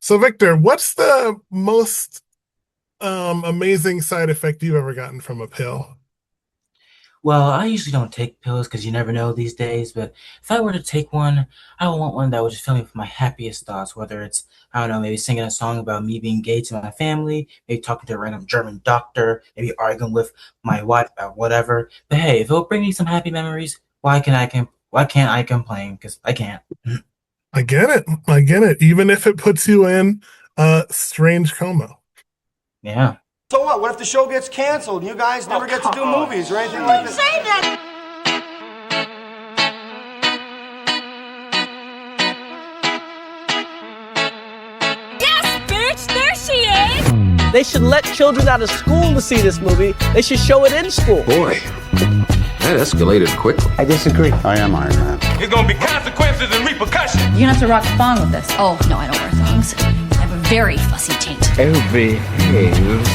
So, Victor, what's the most amazing side effect you've ever gotten from a pill? Well, I usually don't take pills because you never know these days, but if I were to take one, I would want one that would just fill me with my happiest thoughts, whether it's, I don't know, maybe singing a song about me being gay to my family, maybe talking to a random German doctor, maybe arguing with my wife about whatever. But hey, if it'll bring me some happy memories, why can't I complain? Because I can't. I get it. I get it. Even if it puts you in a strange coma. Yeah. So what? What if the show gets canceled and you guys never get to do movies or anything like that? Yes, bitch! There she is! They should let children out of school to see this movie. They should show it in school. Boy, that escalated quickly. I disagree. I am Iron Man. There's gonna be consequences and repercussions. You're gonna have to rock a thong with this. Oh, no, I don't wear thongs. I have a very fussy taint. Oh, behave.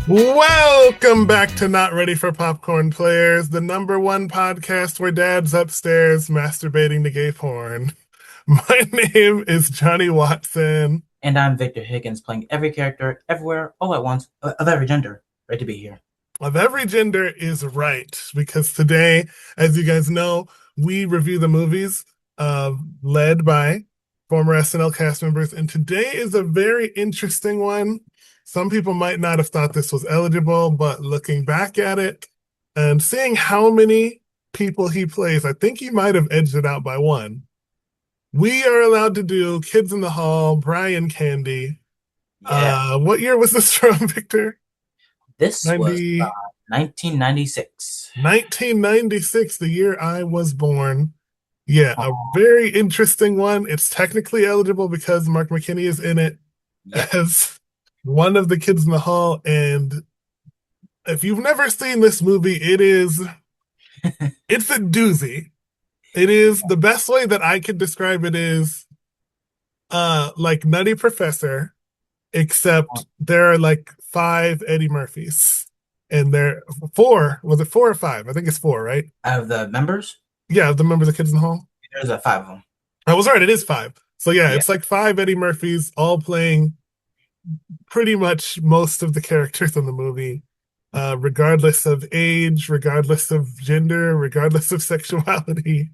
Welcome back to Not Ready for Popcorn Players, the number one podcast where dad's upstairs masturbating to gay porn. My name is Johnny Watson. And I'm Victor Higgins, playing every character, everywhere, all at once, of every gender. Great to be here. Of every gender is right, because today, as you guys know, we review the movies led by former SNL cast members, and today is a very interesting one. Some people might not have thought this was eligible, but looking back at it and seeing how many people he plays, I think he might have edged it out by one. We are allowed to do Kids in the Hall, Brian Candy. Yeah. What year was this from, Victor? This 90... was 1996. 1996, the year I was born. Yeah, a very interesting one. It's technically eligible because Mark McKinney is in it as one of the kids in the hall. And if you've never seen this movie, it's a doozy. It is, the best way that I could describe it is like Nutty Professor, except there are like 5 Eddie Murphys. And there was it 4 or 5? I think it's 4, right? Out of the members? Yeah, of the members of Kids in the Hall. There's 5 of them. I was right, it is 5. So yeah, it's like 5 Eddie Murphys all playing pretty much most of the characters in the movie, regardless of age, regardless of gender, regardless of sexuality,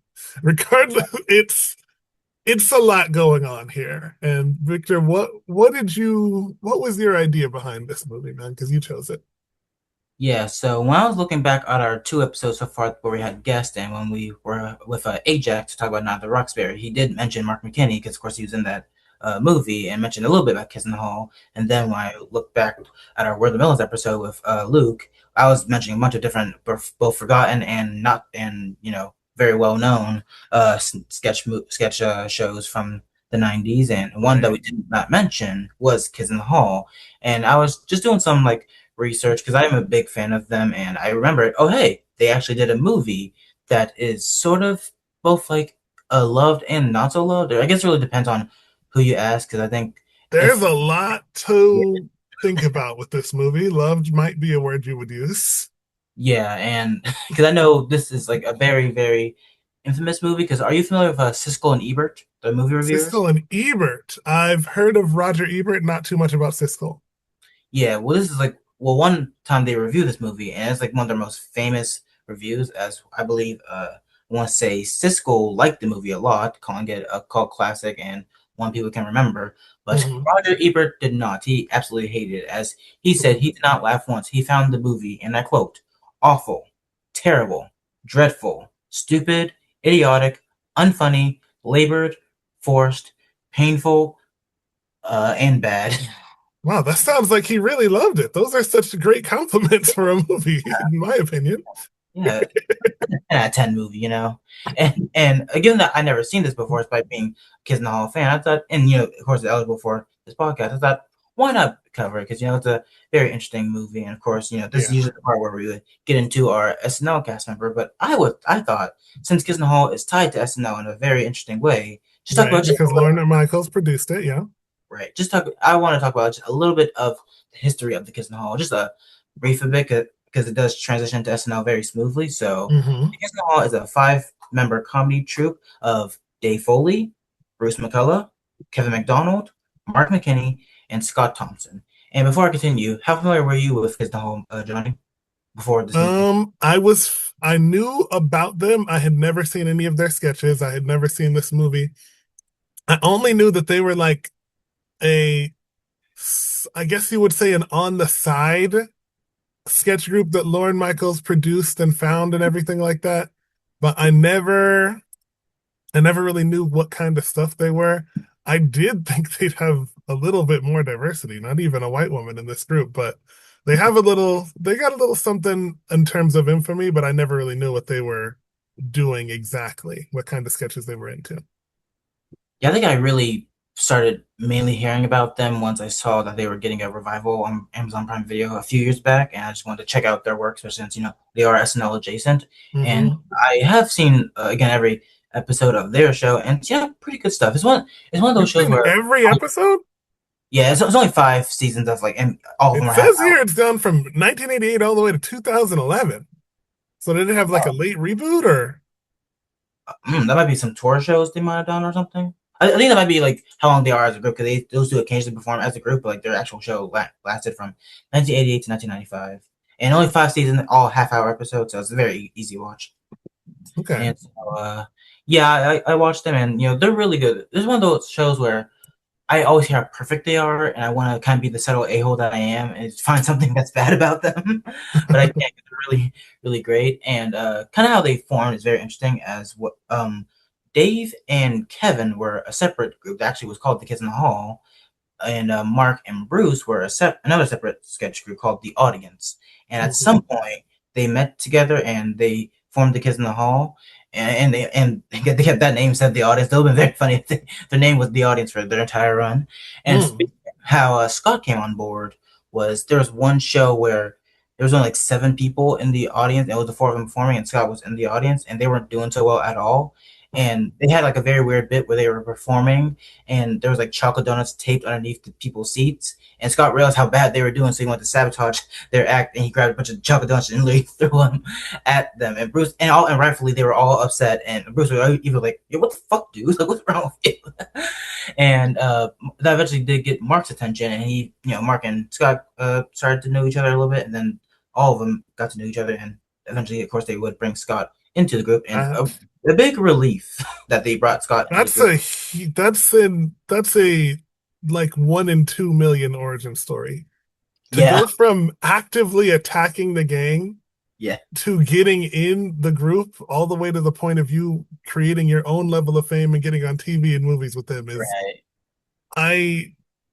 it's a lot going on here. And Victor, what was your idea behind this movie, man? Because you chose it. Yeah, so when I was looking back at our 2 episodes so far where we had guests and when we were with Ajax to talk about Not the Roxbury, he did mention Mark McKinney because, of course, he was in that movie and mentioned a little bit about Kiss in the Hall. And then when I looked back at our We're the Millers episode with Luke, I was mentioning a bunch of different, both forgotten and not, and, very well-known sketch shows from the 90s. And one that we did not mention was Kids in the Hall. And I was just doing some, research because I'm a big fan of them, and I remembered, oh hey, they actually did a movie that is sort of both loved and not so loved. I guess it really depends on who you ask, because I think there's a lot to think about with this movie. Loved might be a word you would use. Yeah, and because I know this is a very, very infamous movie. Because are you familiar with Siskel and Ebert, the movie reviewers? Siskel and Ebert. I've heard of Roger Ebert, not too much about Siskel. Yeah, well, this is one time they reviewed this movie, and it's one of their most famous reviews, as I believe, I want to say Siskel liked the movie a lot, calling it a cult classic and one people can remember. But Roger Ebert did not. He absolutely hated it. As he said, he did not laugh once. He found the movie, and I quote, awful, terrible, dreadful, stupid, idiotic, unfunny, labored, forced, painful, and bad. Wow, that sounds like he really loved it. Those are such great compliments for a movie, in my opinion. Yeah, 10 movie, And given that I never seen this before, despite being Kids in the Hall fan, I thought, and of course, it's eligible for this podcast. I thought, why not cover it? Because it's a very interesting movie, and of course, this is usually the part where we would get into our SNL cast member. But I thought, since Kids in the Hall is tied to SNL in a very interesting way, just talk about because Lorna Michaels produced it, yeah. Right. I want to talk about just a little bit of the history of the Kids in the Hall, just a brief bit, because it does transition to SNL very smoothly. So, the Kids in the Hall is a 5-member comedy troupe of Dave Foley, Bruce McCulloch, Kevin McDonald, Mark McKinney, and Scott Thompson. And before I continue, how familiar were you with Kids in the Hall, Johnny? Before this movie? I knew about them. I had never seen any of their sketches. I had never seen this movie. I only knew that they were like I guess you would say an on the side sketch group that Lorne Michaels produced and found and everything like that. But I never really knew what kind of stuff they were. I did think they'd have a little bit more diversity, not even a white woman in this group, but they got a little something in terms of infamy, but I never really knew what they were doing exactly, what kind of sketches they were into. Yeah, I think I really started mainly hearing about them once I saw that they were getting a revival on Amazon Prime Video a few years back, and I just wanted to check out their work, especially since they are SNL adjacent. And I have seen again every episode of their show, and yeah, pretty good stuff. It's one of those shows where every episode. Yeah, it's only 5 seasons of and all of them It are says here it's done from 1988 all the way to 2011. So did it have like a late reboot or? That might be some tour shows they might have done or something. I think that might be like how long they are as a group, because those do occasionally perform as a group, but like their actual show lasted from 1988 to 1995, and only 5 seasons, all half-hour episodes, so it's a very easy watch. Okay. And so, yeah, I watched them, and they're really good. This is one of those shows where I always hear how perfect they are, and I want to kind of be the subtle a-hole that I am and find something that's bad about them. But I can't. They're really, really great, and kind of how they formed is very interesting. As what Dave and Kevin were a separate group that actually was called the Kids in the Hall, and Mark and Bruce were another separate sketch group called the Audience. And at some point, they met together and they formed the Kids in the Hall. And they kept that name, said the Audience. That would have been very funny if their name was the Audience for their entire run. And how Scott came on board was there was one show where there was only like 7 people in the audience, and it was the 4 of them performing, and Scott was in the audience, and they weren't doing so well at all. And they had like a very weird bit where they were performing, and there was like chocolate donuts taped underneath the people's seats. And Scott realized how bad they were doing, so he wanted to sabotage their act, and he grabbed a bunch of chocolate donuts and literally threw them at them. And Bruce, and rightfully, they were all upset. And Bruce was even like, "Yo, what the fuck, dude? Like, what's wrong with you?" And that eventually did get Mark's attention, and he, Mark and Scott started to know each other a little bit, and then all of them got to know each other, and eventually, of course, they would bring Scott into the group. And a big relief that they brought Scott. That's a like 1 in 2 million origin story. To go from actively attacking the gang, to getting in the group, all the way to the point of you creating your own level of fame and getting on TV and movies with them is,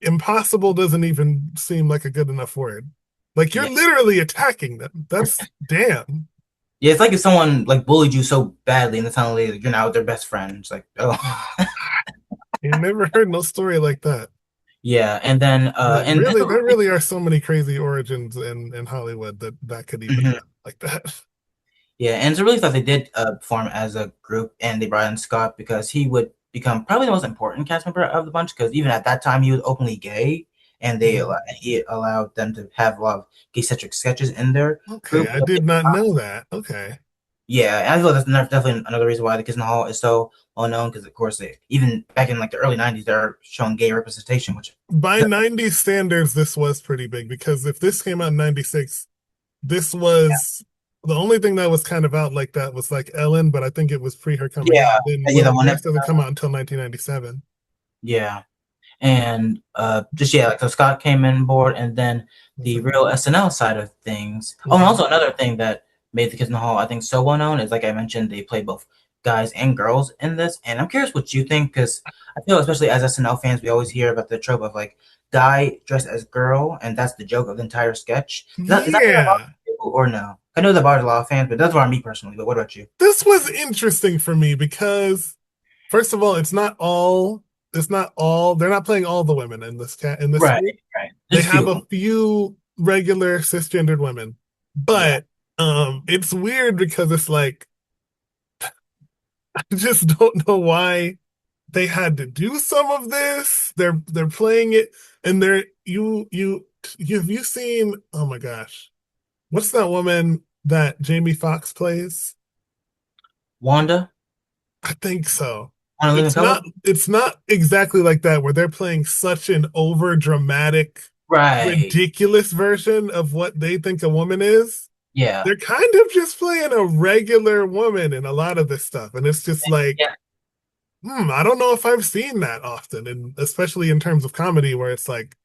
impossible doesn't even seem like a good enough word. Like you're literally attacking them. That's damn. Yeah, it's like if someone like bullied you so badly and then suddenly you're now their best friend. It's like, oh. You never heard no story like that. Yeah, and then and really, there really are so many crazy origins in Hollywood that could even happen like that. Yeah, and it's a relief that they did form as a group, and they brought in Scott because he would become probably the most important cast member of the bunch, because even at that time he was openly gay, and he allowed them to have a lot of gay-centric sketches in their group. I did not know that. Okay. Yeah, I feel that's definitely another reason why the Kids in the Hall is so well known, because of course even back in like the early 90s they're showing gay representation, which by 90s standards this was pretty big, because if this came out in 96, this was the only thing that was kind of out like that was like Ellen, but I think it was pre her coming out. The one that doesn't come out until 1997. Yeah. And so Scott came in board, and then the real SNL side of things. Oh, and also another thing that made the Kids in the Hall, I think, so well known is, like I mentioned, they play both guys and girls in this. And I'm curious what you think, because I feel, especially as SNL fans, we always hear about the trope of like guy dressed as girl, and that's the joke of the entire sketch. Is that people, or no? I know that bothers a lot of fans, but that's why me personally. But what about you? This was interesting for me because, first of all, they're not playing all the women in this right. They have a few regular cisgendered women, but it's weird because it's like I just don't know why they had to do some of this. They're playing it, and have you seen, oh my gosh, what's that woman that Jamie Foxx plays? Wanda? I think so. On Living Color? It's not exactly like that where they're playing such an over dramatic, Right. ridiculous version of what they think a woman is. Yeah. They're kind of just playing a regular woman in a lot of this stuff, and it's just like, Yeah. I don't know if I've seen that often, and especially in terms of comedy, where it's like,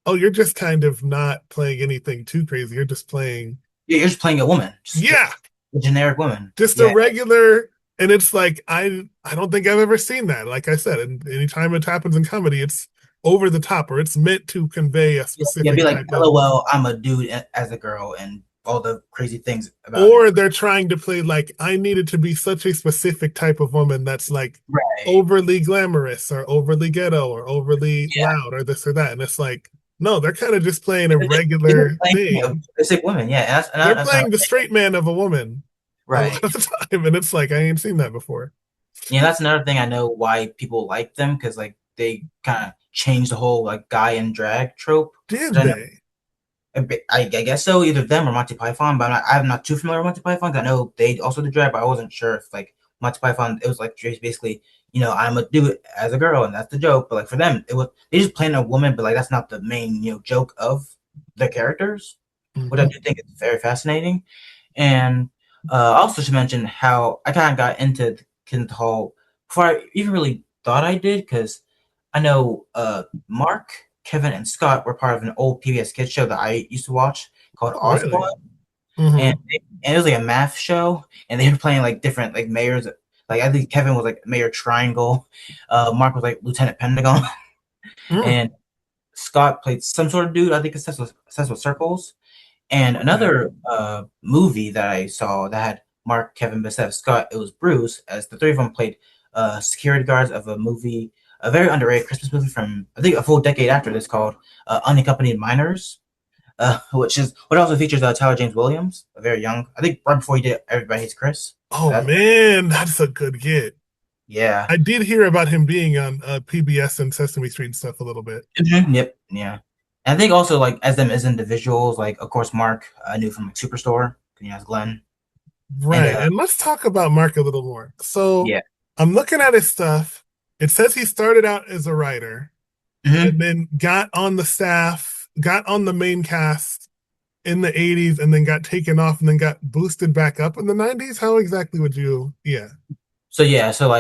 oh, you're just kind of not playing anything too crazy. You're just playing, You're just playing a woman. yeah, A generic woman. just Yeah. a regular. And it's like, I don't think I've ever seen that. Like I said, and anytime it happens in comedy, it's over the top, or it's meant to convey a specific Yeah, be like, type of, LOL, I'm a dude as a girl, and all the crazy things about or it. they're trying to play like, I needed to be such a specific type of woman that's like Right. overly glamorous or overly ghetto or overly Yeah. loud or this or that. And it's like, no, they're kind of just playing a They're regular playing thing. basic women, yeah. They're That's playing the straight man of a woman a right. lot of the time. And it's like, I ain't seen that before. Yeah, that's another thing I know why people like them, because like they kind of changed the whole like guy in drag trope. Did I know- they? I guess so, either them or Monty Python, but I'm not too familiar with Monty Python. 'Cause I know they also did drag, but I wasn't sure if like Monty Python, it was like basically, I'm a dude as a girl, and that's the joke. But like for them, it was they just playing a woman, but like that's not the main joke of their characters, which I do think is very fascinating. And also to mention how I kind of got into the whole before I even really thought I did, because I know Mark, Kevin, and Scott were part of an old PBS Kids show that I used to watch called Oh, really? Oswald, Mhm. and it was like a math show, and they were playing like different like mayors. Like I think Kevin was like Mayor Triangle, Mark was like Lieutenant Pentagon, Mm. and Scott played some sort of dude. I think obsessed with circles. And another movie that I saw that had Mark, Kevin, Bissett, Scott, it was Bruce, as the three of them played security guards of a movie, a very underrated Christmas movie from, I think, a full decade after this called Unaccompanied Minors, which also features Tyler James Williams, a very young, I think right before he did Everybody Hates Chris. Oh, man, that's a good get. Yeah. I did hear about him being on PBS and Sesame Street and stuff a little bit. Mhm, yep. Yeah. And I think also like as them as individuals, like of course Mark I knew from like, Superstore, as Glenn. Right. And let's talk about Mark a little more. So Yeah. I'm looking at his stuff. It says he started out as a writer Mhm. and then got on the staff, got on the main cast in the 80s, and then got taken off and then got boosted back up in the 90s. How exactly would you? Yeah. So yeah, so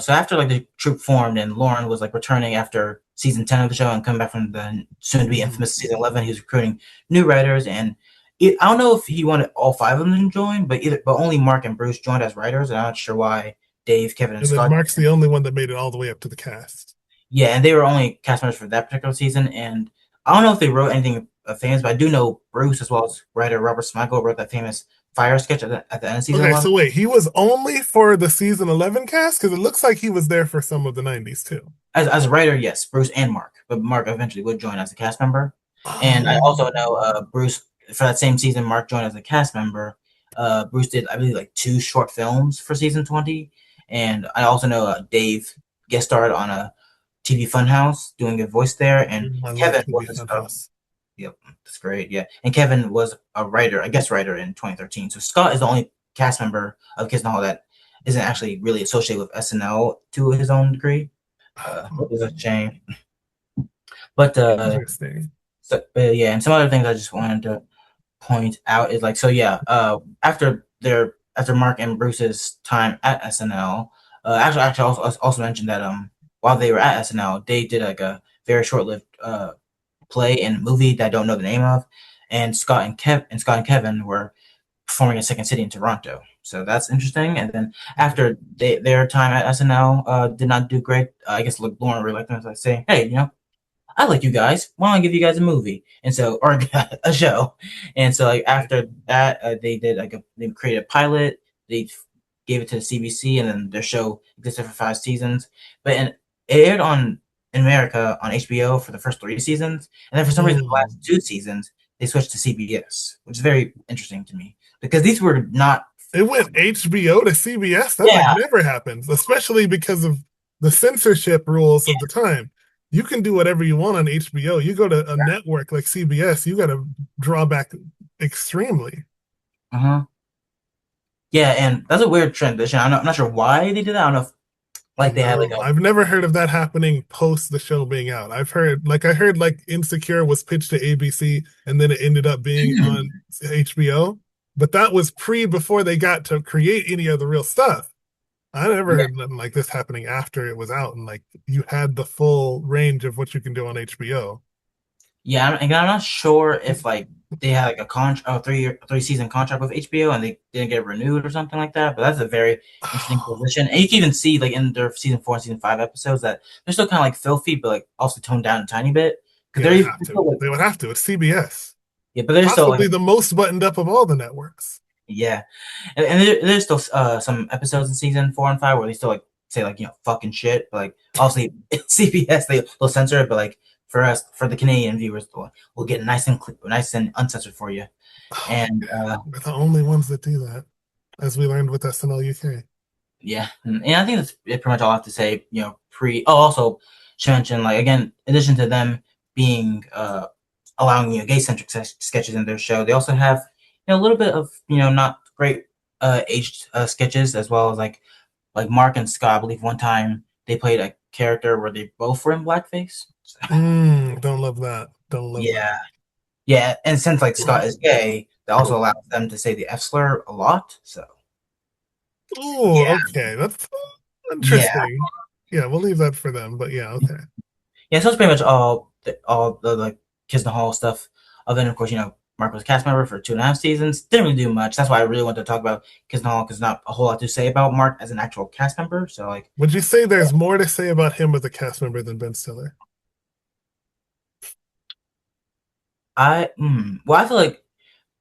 after like the troupe formed and Lauren was like returning after season 10 of the show and coming back from the soon to be infamous season 11, he was recruiting new writers, and I don't know if he wanted all five of them to join, but only Mark and Bruce joined as writers, and I'm not sure why Dave, Kevin, and And then Scott. Mark's the only one that made it all the way up to the cast. Yeah, and they were only cast members for that particular season, and I don't know if they wrote anything famous, but I do know Bruce, as well as writer Robert Smigel, wrote that famous fire sketch at the end of season Okay, 11. so wait, he was only for the season 11 cast? Because it looks like he was there for some of the 90s too. As a writer, yes, Bruce and Mark, but Mark eventually would join as a cast member. And I also know Bruce, for that same season, Mark joined as a cast member. Bruce did, I believe, like 2 short films for season 20. And I also know Dave guest starred on a TV Funhouse doing a voice there. And Kevin was yep, that's great. Yeah. And Kevin was a guest writer in 2013. So Scott is the only cast member of Kids in the Hall that isn't actually really associated with SNL to his own degree. Which is a shame. But Interesting. yeah, and some other things I just wanted to point out is like, so yeah, after Mark and Bruce's time at SNL, actually also mentioned that while they were at SNL, they did like a very short-lived play and movie that I don't know the name of, and Scott and Kevin were performing in Second City in Toronto. So that's interesting. And then after their time at SNL did not do great, I guess Lauren really liked them, so I say, hey, I like you guys. Why don't I give you guys a movie? And so, or a show. And so, like after that, they did they created a pilot. They gave it to the CBC, and then their show existed for 5 seasons. But it aired in America on HBO for the first 3 seasons, and then for some reason, the last 2 seasons they switched to CBS, which is very interesting to me because these were not. It went HBO to CBS. That like never happens, especially because of the censorship rules of the time. You can do whatever you want on HBO. You go to a network like CBS, you got to draw back extremely. Yeah, and that's a weird transition. I'm not sure why they did that. I don't know if Like they had like No, I've never heard of that happening post the show being out. I heard like Insecure was pitched to ABC and then it ended up being on HBO, but that was before they got to create any of the real stuff. I never heard nothing like this happening after it was out and like you had the full range of what you can do on HBO. Yeah, I'm not sure if like they had like a 3 season contract with HBO and they didn't get renewed or something like that. But that's a very interesting position. And you can even see like in their season 4 and season 5 episodes that they're still kind of like filthy, but like also toned down a tiny bit because They would have to. It's CBS. Yeah, but they're possibly still like, the most buttoned up of all the networks. Yeah, and there's still some episodes in season 4 and 5 where they still like say like fucking shit, but like obviously CBS they'll censor it, but like for us, for the Canadian viewers, we'll get nice and uncensored for you. And we're the only ones that do that, as we learned with SNL UK. Yeah, and I think that's pretty much all I have to say. Also should mention like again, in addition to them being allowing gay centric sketches in their show, they also have a little bit of not great aged sketches as well as like Mark and Scott. I believe one time they played a character where they both were in blackface. Don't love that. Don't love that. Yeah, and since like Scott is gay, that also allows them to say the F slur a lot. So. Okay, that's interesting. Yeah, we'll leave that for them. But yeah, okay. Yeah, so it's pretty much all the like Kids in the Hall stuff. Other than of course, Mark was a cast member for 2.5 seasons. Didn't really do much. That's why I really wanted to talk about Kids in the Hall because not a whole lot to say about Mark as an actual cast member. So like, would you say there's more to say about him as a cast member than Ben Stiller? I feel like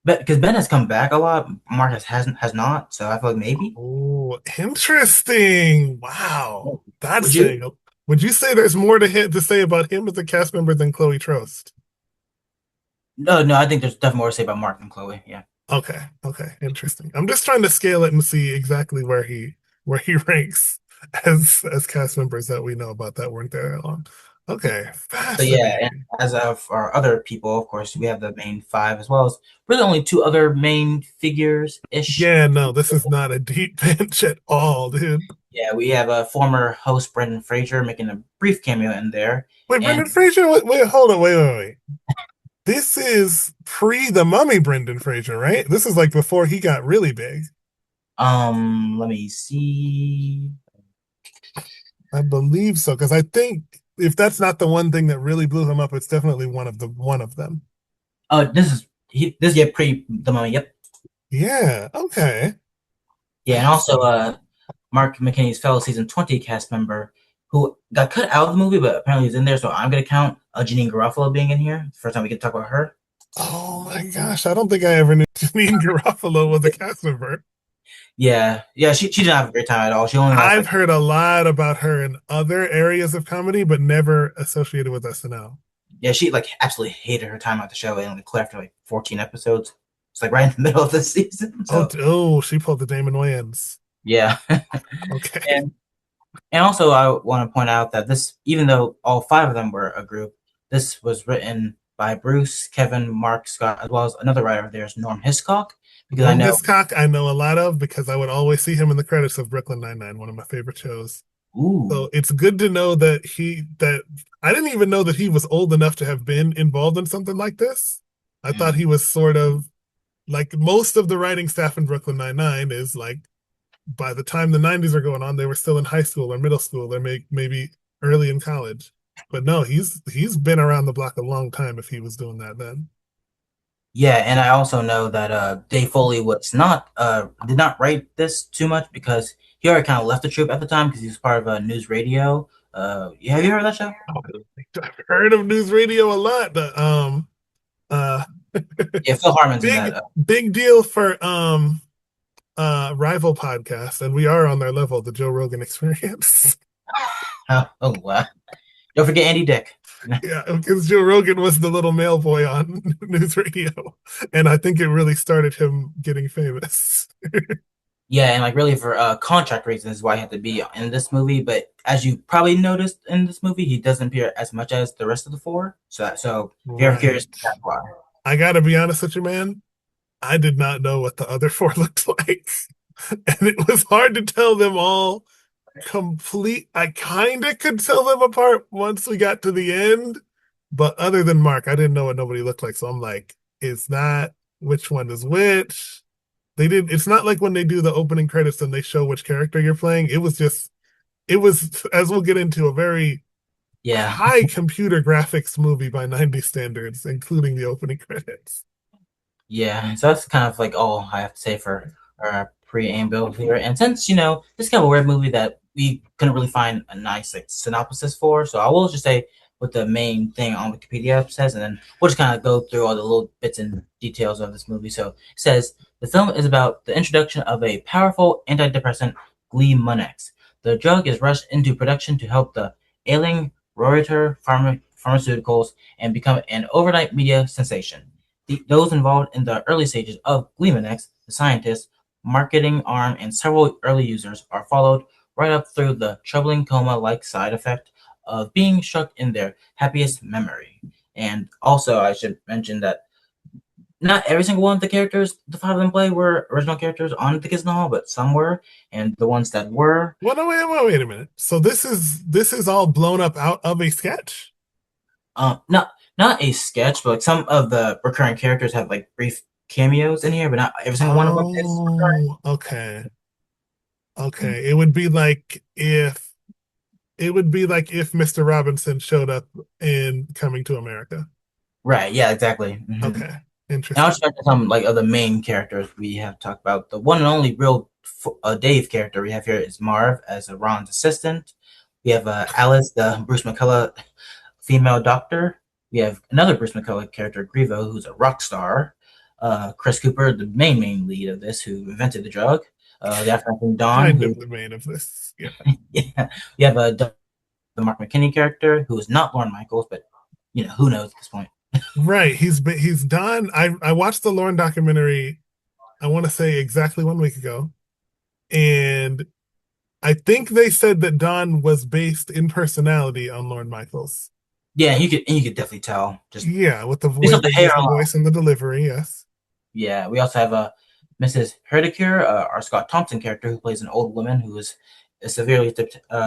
because Ben has come back a lot, Mark has not. So I feel like maybe. Oh, interesting! Wow, that's saying. Would you say there's more to say about him as a cast member than Chloe Trost? No, I think there's definitely more to say about Mark than Chloe. Yeah. Okay, interesting. I'm just trying to scale it and see exactly where he ranks as cast members that we know about that weren't there that long. Okay, fascinating. So yeah, and as of our other people, of course, we have the main 5 as well as really only 2 other main figures ish. Yeah, no, this is not a deep bench at all, dude. Yeah, we have a former host Brendan Fraser making a brief cameo in there. Wait, Brendan Fraser? Wait, hold on, wait. This is pre the Mummy Brendan Fraser, right? This is like before he got really big. Let me see. I believe so, because I think if that's not the one thing that really blew him up, it's definitely one of them. Oh, this is pre the Mummy. Yep. Yeah. Okay. Yeah, and also Mark McKinney's fellow season 20 cast member who got cut out of the movie, but apparently is in there. So I'm gonna count Janine Garofalo being in here. First time we can talk about her. Oh my gosh, I don't think I ever knew Janine Garofalo was a cast member. Yeah, she didn't have a great time at all. I've heard a lot about her in other areas of comedy, but never associated with SNL. Yeah, she like absolutely hated her time at the show and like quit after like 14 episodes. It's like right in the middle of the season. So. She pulled the Damon Wayans. Yeah. Okay. And also I want to point out that this, even though all 5 of them were a group, this was written by Bruce, Kevin, Mark, Scott, as well as another writer of theirs, Norm Hiscock. Because Hiscock I know a lot of because I would always see him in the credits of Brooklyn Nine-Nine, one of my favorite shows. Ooh. So it's good to know that I didn't even know that he was old enough to have been involved in something like this. I thought he was sort of like most of the writing staff in Brooklyn Nine-Nine is like by the time the 90s are going on, they were still in high school or middle school or maybe early in college. But no, he's been around the block a long time if he was doing that then. Yeah, and I also know that Dave Foley did not write this too much because he already kind of left the troupe at the time because he was part of News Radio. Have you heard of that show? I've heard of News Radio a lot. Yeah, Phil Hartman's in that. Big deal for rival podcast, and we are on their level, the Joe Rogan Experience. Oh wow! Don't forget Andy Dick. Yeah, because Joe Rogan was the little mail boy on News Radio, and I think it really started him getting famous. Yeah, and like really for contract reasons is why he had to be in this movie. But as you probably noticed in this movie, he doesn't appear as much as the rest of the 4. So if you're curious, that's why. I gotta be honest with you, man. I did not know what the other 4 looked like, and it was hard to tell them all I kind of could tell them apart once we got to the end, but other than Mark, I didn't know what nobody looked like. So I'm like, it's not which one is which. It's not like when they do the opening credits and they show which character you're playing. It was, as we'll get into, a very high computer graphics movie by 90 standards, including the opening credits. Yeah, so that's kind of like all I have to say for our preamble here. And since, this is kind of a weird movie that we couldn't really find a nice like synopsis for, so I will just say what the main thing on Wikipedia says, and then we'll just kind of go through all the little bits and details of this movie. So it says, the film is about the introduction of a powerful antidepressant, Gleemonex. The drug is rushed into production to help the ailing Reuter Pharmaceuticals and become an overnight media sensation. Those involved in the early stages of Gleemonex, the scientists, marketing arm, and several early users are followed right up through the troubling coma-like side effect of being struck in their happiest memory. And also, I should mention that not every single one of the characters the five of them play were original characters on The Kids in the Hall, but some were, and the ones that were. Well, no, wait a minute. So this is all blown up out of a sketch? Not a sketch, but like some of the recurring characters have like brief cameos in here, but not every single one of them is recurring. Okay. It would be like if Mr. Robinson showed up in Coming to America. Right, yeah, exactly. Mm-hmm. Okay. Interesting. Now let's start with some like of the main characters we have talked about. The one and only real Dave character we have here is Marv as Ron's assistant. We have Alice, the Bruce McCulloch female doctor. We have another Bruce McCulloch character, Grievo, who's a rock star. Chris Cooper, the main lead of this, who invented the drug. The African Don, the main of this. Yeah. Yeah. We have the Mark McKinney character, who is not Lorne Michaels, but who knows at this point. Right. He's Don. I watched the Lorne documentary, I want to say exactly 1 week ago. And I think they said that Don was based in personality on Lorne Michaels. Yeah, you could definitely tell. Just with the voice, the voice and the delivery, yes. Yeah, we also have Mrs. Herdecure, our Scott Thompson character, who plays an old woman who is severely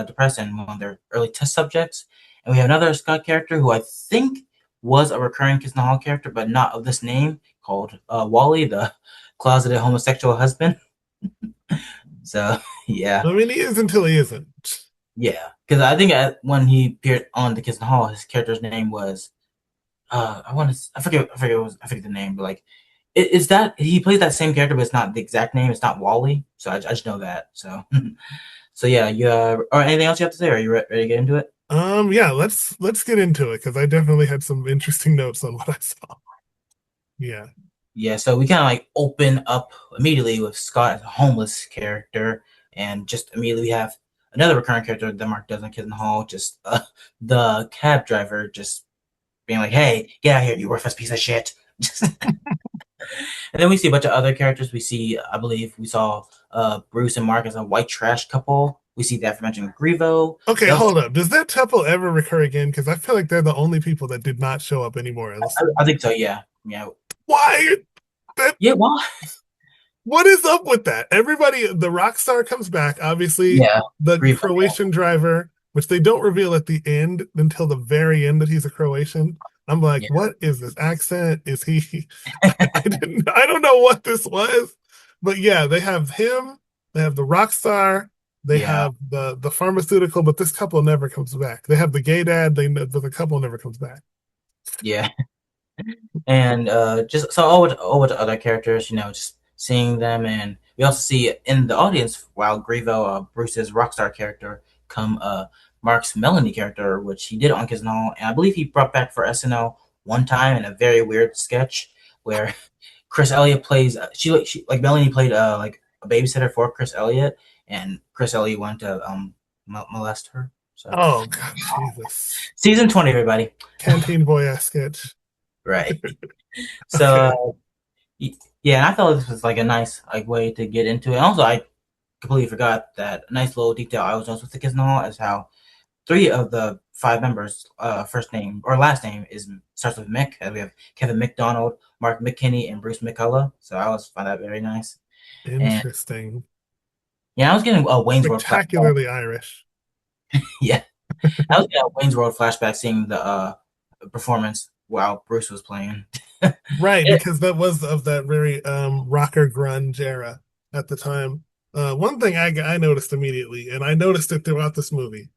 depressed and one of their early test subjects. And we have another Scott character who I think was a recurring Kids in the Hall character, but not of this name, called Wally, the closeted homosexual husband. So, yeah. I mean, he is until he isn't. Yeah, because I think when he appeared on The Kids in the Hall, his character's name was, I forget the name, but like, is that he plays that same character, but it's not the exact name. It's not Wally. So I just know that. So, so yeah, or anything else you have to say? Or are you ready to get into it? Yeah, let's get into it because I definitely had some interesting notes on what I saw. Yeah. Yeah, so we kind of like open up immediately with Scott as a homeless character, and just immediately we have another recurring character that Mark does on Kids in the Hall, just the cab driver just being like, "Hey, get out of here, you worthless piece of shit." And then we see a bunch of other characters. We see, I believe we saw Bruce and Mark as a white trash couple. We see the aforementioned Grievo. Okay, hold up. Does that couple ever recur again? Because I feel like they're the only people that did not show up anymore. I think so, yeah. Yeah. Why? Yeah, why? What is up with that? Everybody, the rock star comes back, obviously. Yeah, the Croatian driver, which they don't reveal at the end until the very end that he's a Croatian. I'm like, what is this accent? Is he? I don't know what this was, but yeah, they have him. They have the rock star. They have the pharmaceutical, but this couple never comes back. They have the gay dad. But the couple never comes back. Yeah, and just so all with the other characters, just seeing them, and we also see in the audience while Grievo, Bruce's rockstar character, come Mark's Melanie character, which he did on Kids in the Hall, and I believe he brought back for SNL one time in a very weird sketch where Chris Elliott plays. She like Melanie played like a babysitter for Chris Elliott, and Chris Elliott wanted to molest her. So. Oh God, Jesus! Season 20, everybody. Canteen boy ass sketch. Right. So, yeah, and I felt this was like a nice way to get into it. And also, I completely forgot that a nice little detail I was noticed with the Kids in the Hall is how 3 of the 5 members' first name or last name starts with Mick. We have Kevin McDonald, Mark McKinney, and Bruce McCulloch. So I always find that very nice. Interesting. Yeah, I was getting a Wayne's World flashback. Spectacularly Irish. Yeah, I was getting a Wayne's World flashback seeing the performance while Bruce was playing. Right, because that was of that very rocker grunge era at the time. One thing I noticed immediately, and I noticed it throughout this movie,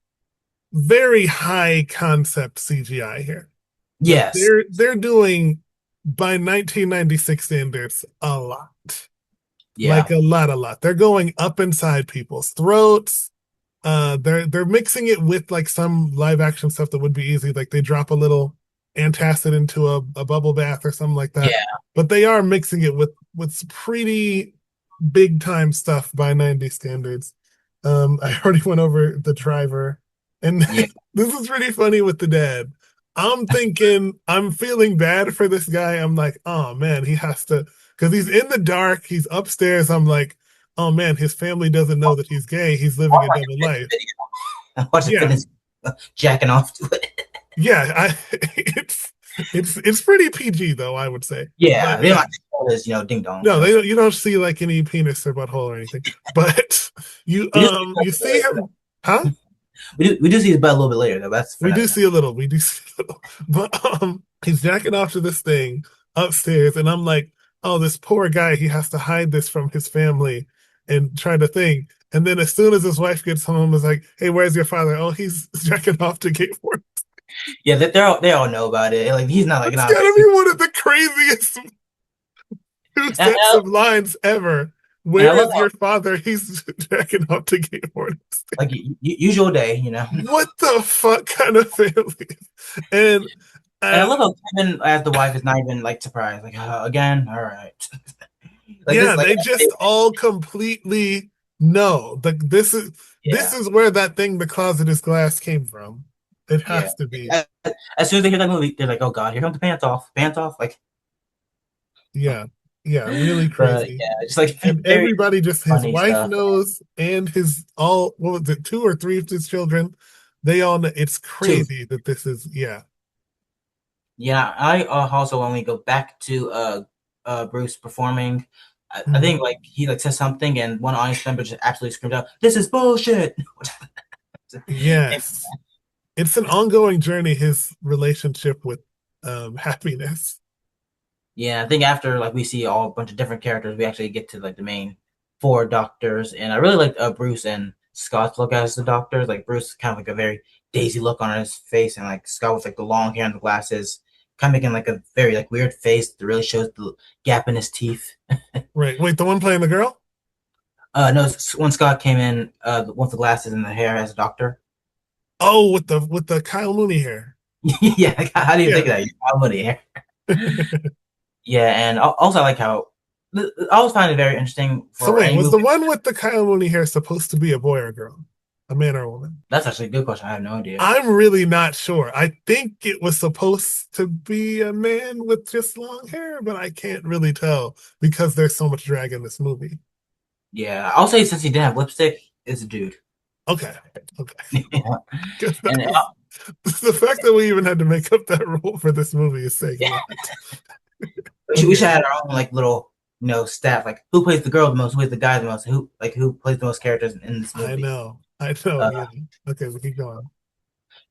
very high concept CGI here. Yes. They're doing, by 1996 standards, a lot. Yeah. Like a lot. They're going up inside people's throats. They're mixing it with like some live action stuff that would be easy. Like they drop a little antacid into a bubble bath or something like that. Yeah. But they are mixing it with pretty big time stuff by 90 standards. I already went over the driver, and this is pretty funny with the dad. I'm feeling bad for this guy. I'm like, oh man, he has to, because he's in the dark, he's upstairs. I'm like, oh man, his family doesn't know that he's gay. He's living a double life. I watched fitness jacking off to it. Yeah, it's pretty PG though, I would say. Yeah, they don't like to call this, ding dong. No, they don't. You don't see like any penis or butthole or anything. But you see him, huh? We do see his butt a little bit later though. We do see a little. But he's jacking off to this thing upstairs, and I'm like, oh, this poor guy. He has to hide this from his family and try to think. And then as soon as his wife gets home, is like, hey, where's your father? Oh, he's jacking off to gay porn. Yeah, they all know about it. Like he's not like it's gotta be one of the craziest two sets of lines ever. Where is your father? He's jacking off to gay porn. Like usual day, What the fuck kind of family? And I love how Kevin, as the wife, is not even like surprised. Like again, all right. Like, yeah, they just all completely know. This is where that thing, the closet is glass, came from. It has to be. As soon as they hear that movie, they're like, "Oh God, here comes the pants off!" Like, yeah, really crazy. just like, and everybody, just his wife stuff. knows, and his what was it, 2 or 3 of his children, they all know. It's crazy that this is, Yeah, I also, when we go back to Bruce performing, I think like he like says something, and one audience member just absolutely screamed out, "This is bullshit!" Yes. It's an ongoing journey, his relationship with happiness. Yeah, I think after like we see a bunch of different characters, we actually get to like the main 4 doctors, and I really like Bruce and Scott's look as the doctors. Like Bruce kind of like a very Daisy look on his face, and like Scott with like the long hair and the glasses, kind of making like a very like weird face that really shows the gap in his teeth. Right. Wait, the one playing the girl? No, when Scott came in, with the glasses and the hair as a doctor. Oh, with the Kyle Mooney hair. Yeah, how do you think of that? Kyle Mooney hair. Yeah, and also I like how I always find it very interesting. So wait, was the one with the Kyle Mooney hair supposed to be a boy or a girl? A man or a woman? That's actually a good question. I have no idea. I'm really not sure. I think it was supposed to be a man with just long hair, but I can't really tell because there's so much drag in this movie. Yeah, I'll say since he didn't have lipstick, it's a dude. Okay. Yeah. And the fact that we even had to make up that rule for this movie is saying a lot. We should have our own like little stat, like who plays the girl the most, who plays the guy the most, who plays the most characters in this movie. I know. Yeah. Okay, we keep going.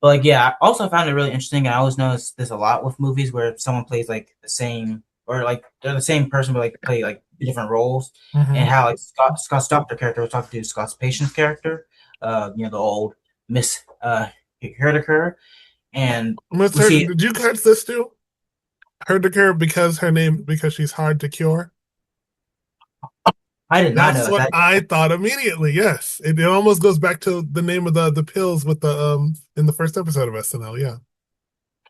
But like, yeah, I also found it really interesting. I always notice this a lot with movies where someone plays like the same, or like they're the same person but like play like different roles, and how like Scott's doctor character was talking to Scott's patient's character, the old Miss Herdiker, and did you catch this too? Herdiker because she's hard to cure. I did not know. That's what I thought immediately. Yes, it almost goes back to the name of the pills with the in the first episode of SNL. Yeah.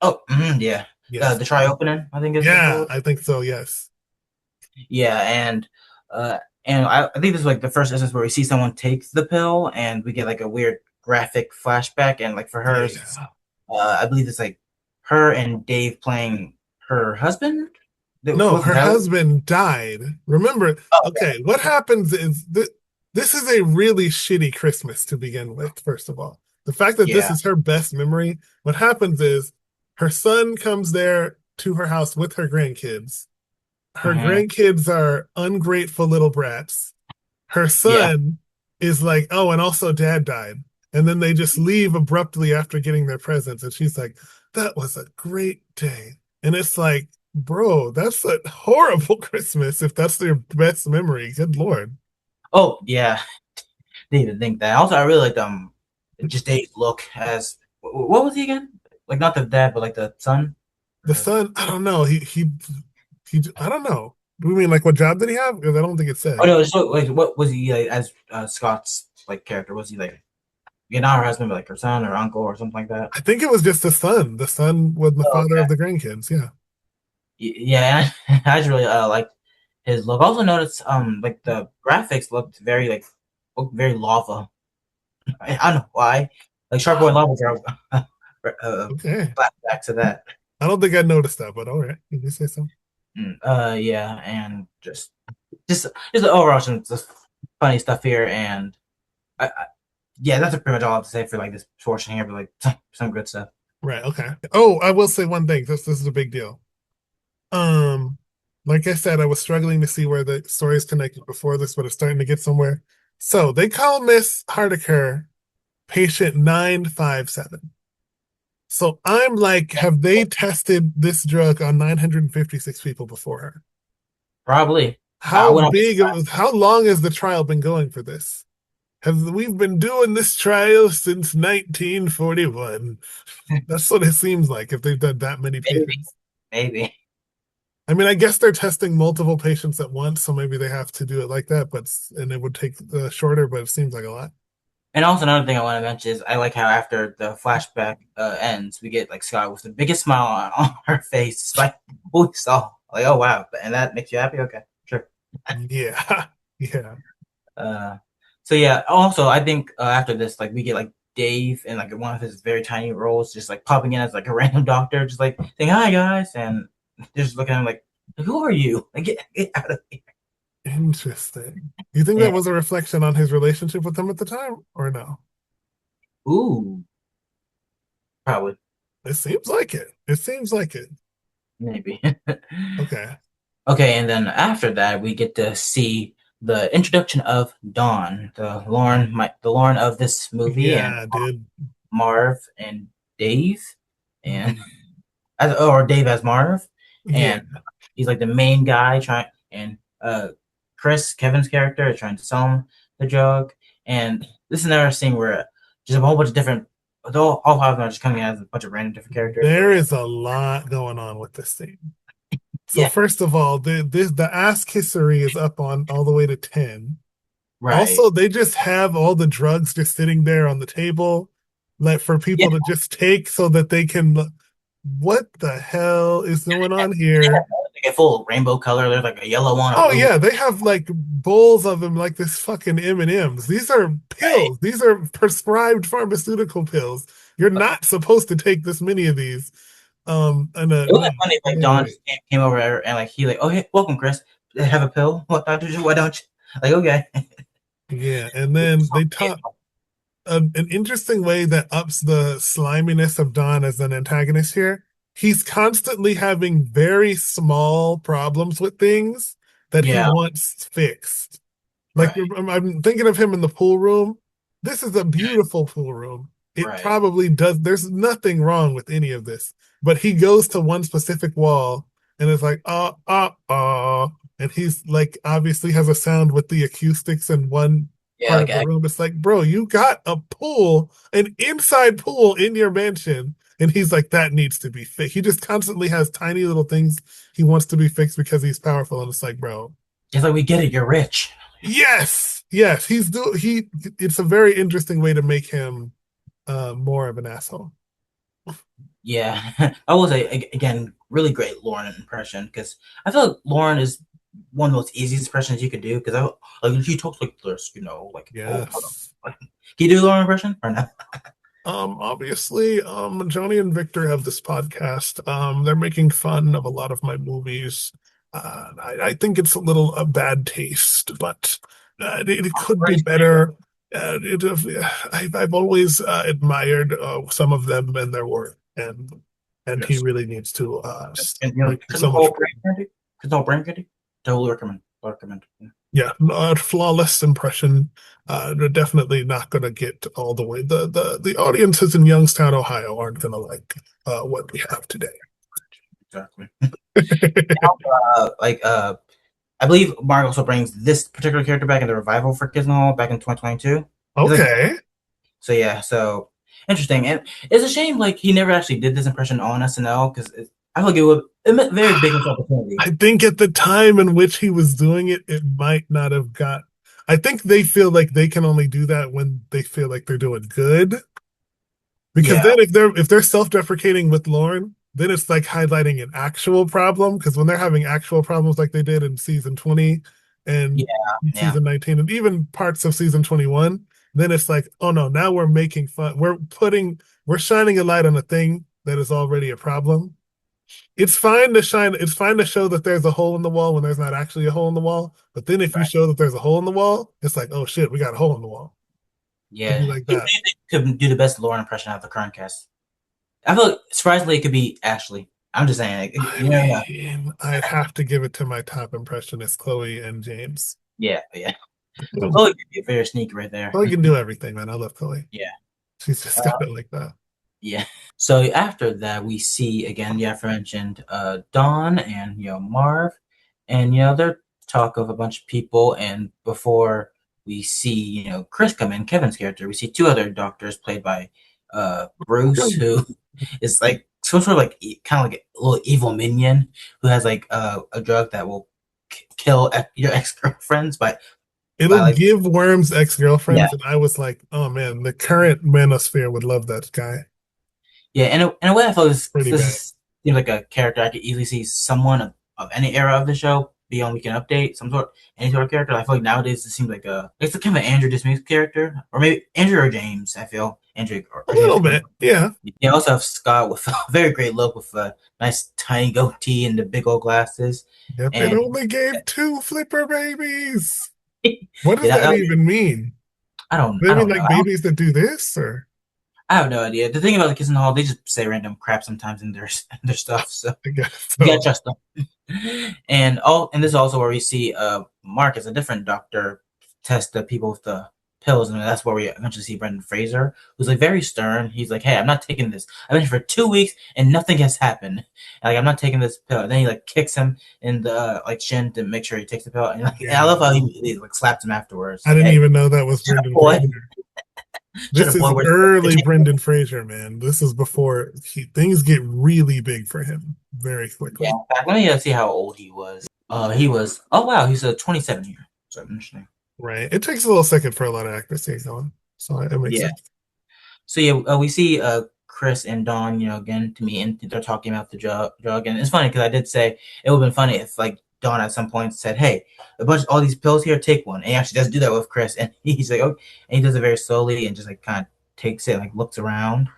Oh, yeah. Yes. The tri-opening, I think. I think so. Yes. Yeah, and I think this is like the first instance where we see someone take the pill, and we get like a weird graphic flashback, and like for hers, I believe it's like her and Dave playing her husband. No, her husband died. Remember, okay, what happens is this is a really shitty Christmas to begin with, first of all. The fact that this is her best memory, what happens is her son comes there to her house with her grandkids. Her grandkids are ungrateful little brats. Her son is like, oh, and also dad died. And then they just leave abruptly after getting their presents. And she's like, that was a great day. And it's like, bro, that's a horrible Christmas if that's their best memory. Good Lord. Oh yeah, didn't even think that. Also, I really liked just Dave's look as what was he again? Like not the dad, but like the son. The son, I don't know. He I don't know. Do we mean like what job did he have? Because I don't think it said. Oh no, so like what was he like as Scott's like character? Was he like not her husband, but like her son or uncle or something like that? I think it was just the son. The son was the father of the grandkids. Yeah. Yeah, I just really liked his look. Also noticed like the graphics looked very lava. I don't know why. Like Shark Boy Lava Girl. Okay. Back to that. I don't think I noticed that, but all right. Did you say so? Yeah, and just the overall some just funny stuff here, and yeah, that's pretty much all I have to say for like this portion here, but like some good stuff. Right. Okay. Oh, I will say one thing. This is a big deal. Like I said, I was struggling to see where the story is connected before this, but it's starting to get somewhere. So they call Miss Hardiker patient 957. So I'm like, have they tested this drug on 956 people before her? Probably. How long has the trial been going for this? We've been doing this trial since 1941. That's what it seems like if they've done that many patients. Maybe. I mean, I guess they're testing multiple patients at once, so maybe they have to do it like that, and it would take shorter, but it seems like a lot. And also another thing I want to mention is I like how after the flashback ends, we get like Scott with the biggest smile on her face, despite what we saw. Like, oh wow, and that makes you happy? Okay, sure. Yeah, yeah. So yeah. Also, I think after this, like we get like Dave in like one of his very tiny roles, just like popping in as like a random doctor, just like saying hi guys, and just looking at him like who are you? Like get out of here. Interesting. You think that was a reflection on his relationship with them at the time, or no? Ooh, probably. It seems like it. It seems like it. Maybe. Okay. Okay, and then after that, we get to see the introduction of Dawn, the Lauren of this movie, Yeah, and dude. Marv and Dave, and or Dave as Marv, and he's like the main guy trying, and Chris, Kevin's character, is trying to sell him the drug, and this is another scene where just a whole bunch of different, all five of them are just coming in as a bunch of random different characters. There is a lot going on with this scene. So first of all, the ass kissery is up on all the way to 10. Right. Also, they just have all the drugs just sitting there on the table, like for people to just take so that they can. What the hell is going on here? They get full of rainbow color. There's like a yellow one. Oh yeah, they have like bowls of them, like this fucking M&Ms. These are pills. Right. These are prescribed pharmaceutical pills. You're not supposed to take this many of these. And it was funny. Like Don came over and like he like, oh hey, welcome, Chris. Have a pill? What doctor? Why don't you? Like okay. Yeah, and then they talk an interesting way that ups the sliminess of Don as an antagonist here. He's constantly having very small problems with things that he wants fixed. Like I'm thinking of him in the pool room. This is a beautiful pool room. It probably does. There's nothing wrong with any of this. But he goes to one specific wall and it's like, and he's like, obviously has a sound with the acoustics in one part of the room. It's like, bro, you got a pool, an inside pool in your mansion. And he's like, that needs to be fixed. He just constantly has tiny little things he wants to be fixed because he's powerful. And it's like, bro. He's like, we get it. You're rich. Yes. It's a very interesting way to make him more of an asshole. Yeah, I will say again, really great Lauren impression because I feel like Lauren is one of the most easiest impressions you could do because he talks like this, like yes. Can you do Lauren impression or not? Obviously, Joni and Victor have this podcast. They're making fun of a lot of my movies. I think it's a bad taste, but it could be better. I've always admired some of them and their work. And he really needs to Consult brain candy. Totally recommend. Yeah, a flawless impression. They're definitely not going to get all the way. The audiences in Youngstown, Ohio, aren't going to like what we have today. Exactly. Like I believe Mark also brings this particular character back in the revival for Kids in the Hall back in 2022. Okay. So yeah, so interesting, and it's a shame like he never actually did this impression on SNL because I feel like it meant very big opportunity. I think at the time in which he was doing it, it might not have got. I think they feel like they can only do that when they feel like they're doing good. Because then if they're self-deprecating with Lauren, then it's like highlighting an actual problem. Because when they're having actual problems like they did in season 20 and season 19 and even parts of season 21, then it's like, oh no, now we're making fun. We're shining a light on a thing that is already a problem. It's fine to show that there's a hole in the wall when there's not actually a hole in the wall. But then if you show that there's a hole in the wall, it's like, oh shit, we got a hole in the wall. Yeah, like that. Could do the best Lauren impression out of the current cast. I feel like, surprisingly it could be Ashley. I'm just saying, I'd have to give it to my top impressionist, Chloe and James. Yeah. Chloe could be very sneaky right there. Chloe can do everything, man. I love Chloe. Yeah, she's just got it like that. Yeah. So after that, we see again the aforementioned Dawn and Marv, and their talk of a bunch of people, and before we see Chris come in, Kevin's character, we see two other doctors played by Bruce, who is like some sort of like kind of like a little evil minion who has like a drug that will kill your ex-girlfriends it'll give worms ex-girlfriends. And I was like, oh man, the current manosphere would love that guy. Yeah, and in a way I feel this seems like a character I could easily see someone of any era of the show be on Weekend Update, any sort of character. I feel like nowadays it seems like it's kind of an Andrew Dismuke character, or maybe Andrew or James. I feel Andrew or a little bit, yeah. You also have Scott with a very great look with a nice tiny goatee and the big old glasses. Yep, and it only gave 2 flipper babies. What does that even mean? I don't know. Maybe like babies that do this, or I have no idea. The thing about the Kids in the Hall, they just say random crap sometimes in their stuff, so I guess you gotta trust them. And this is also where we see Mark as a different doctor test the people with the pills, and that's where we eventually see Brendan Fraser, who's like very stern. He's like, "Hey, I'm not taking this. I've been here for 2 weeks and nothing has happened. And, like, I'm not taking this pill." And then he like kicks him in the shin to make sure he takes the pill. And and I love how he like slaps him afterwards. I didn't even know that was Brendan Fraser. This is early Brendan Fraser, man. This is before things get really big for him very quickly. Yeah, let me see how old he was. He was, oh wow, he's 27 here. So interesting. Right. It takes a little second for a lot of actors to get going. So it makes sense. So we see Chris and Dawn, again to me, and they're talking about the drug. And it's funny because I did say it would have been funny if like Dawn at some point said, "Hey, all these pills here, take one." And he actually does do that with Chris, and he's like, "Oh," and he does it very slowly and just like kind of takes it, like looks around,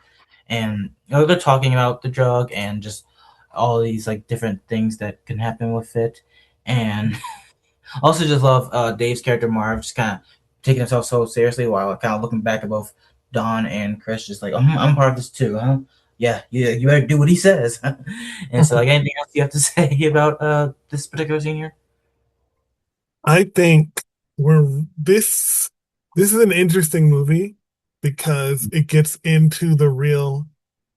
and they're talking about the drug and just all these like different things that can happen with it, and also just love Dave's character Marv just kind of taking himself so seriously while kind of looking back at both Dawn and Chris, just like, I'm part of this too, huh? Yeah, you better do what he says. And so, like, anything else you have to say about this particular scene here? I think this is an interesting movie because it gets into the real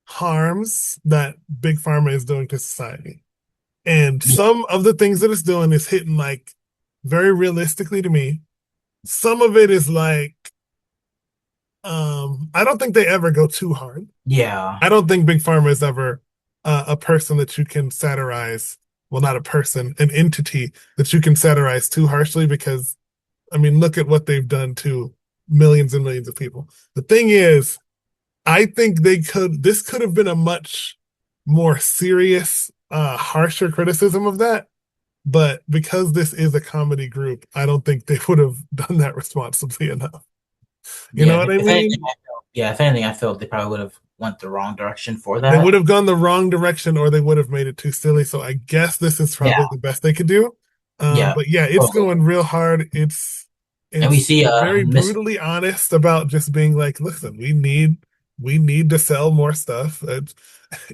harms that Big Pharma is doing to society. And some of the things that it's doing is hitting like very realistically to me. Some of it is like, I don't think they ever go too hard. Yeah. I don't think Big Pharma is ever a person that you can satirize. Well, not a person, an entity that you can satirize too harshly because, I mean, look at what they've done to millions and millions of people. The thing is, I think this could have been a much more serious, harsher criticism of that. But because this is a comedy group, I don't think they would have done that responsibly enough. You know what I mean? If anything, I feel they probably would have went the wrong direction for that. They would have gone the wrong direction, or they would have made it too silly. So I guess this is probably the best they could do. But yeah, it's going real hard. It's and we see very brutally honest about just being like, listen, we need to sell more stuff. It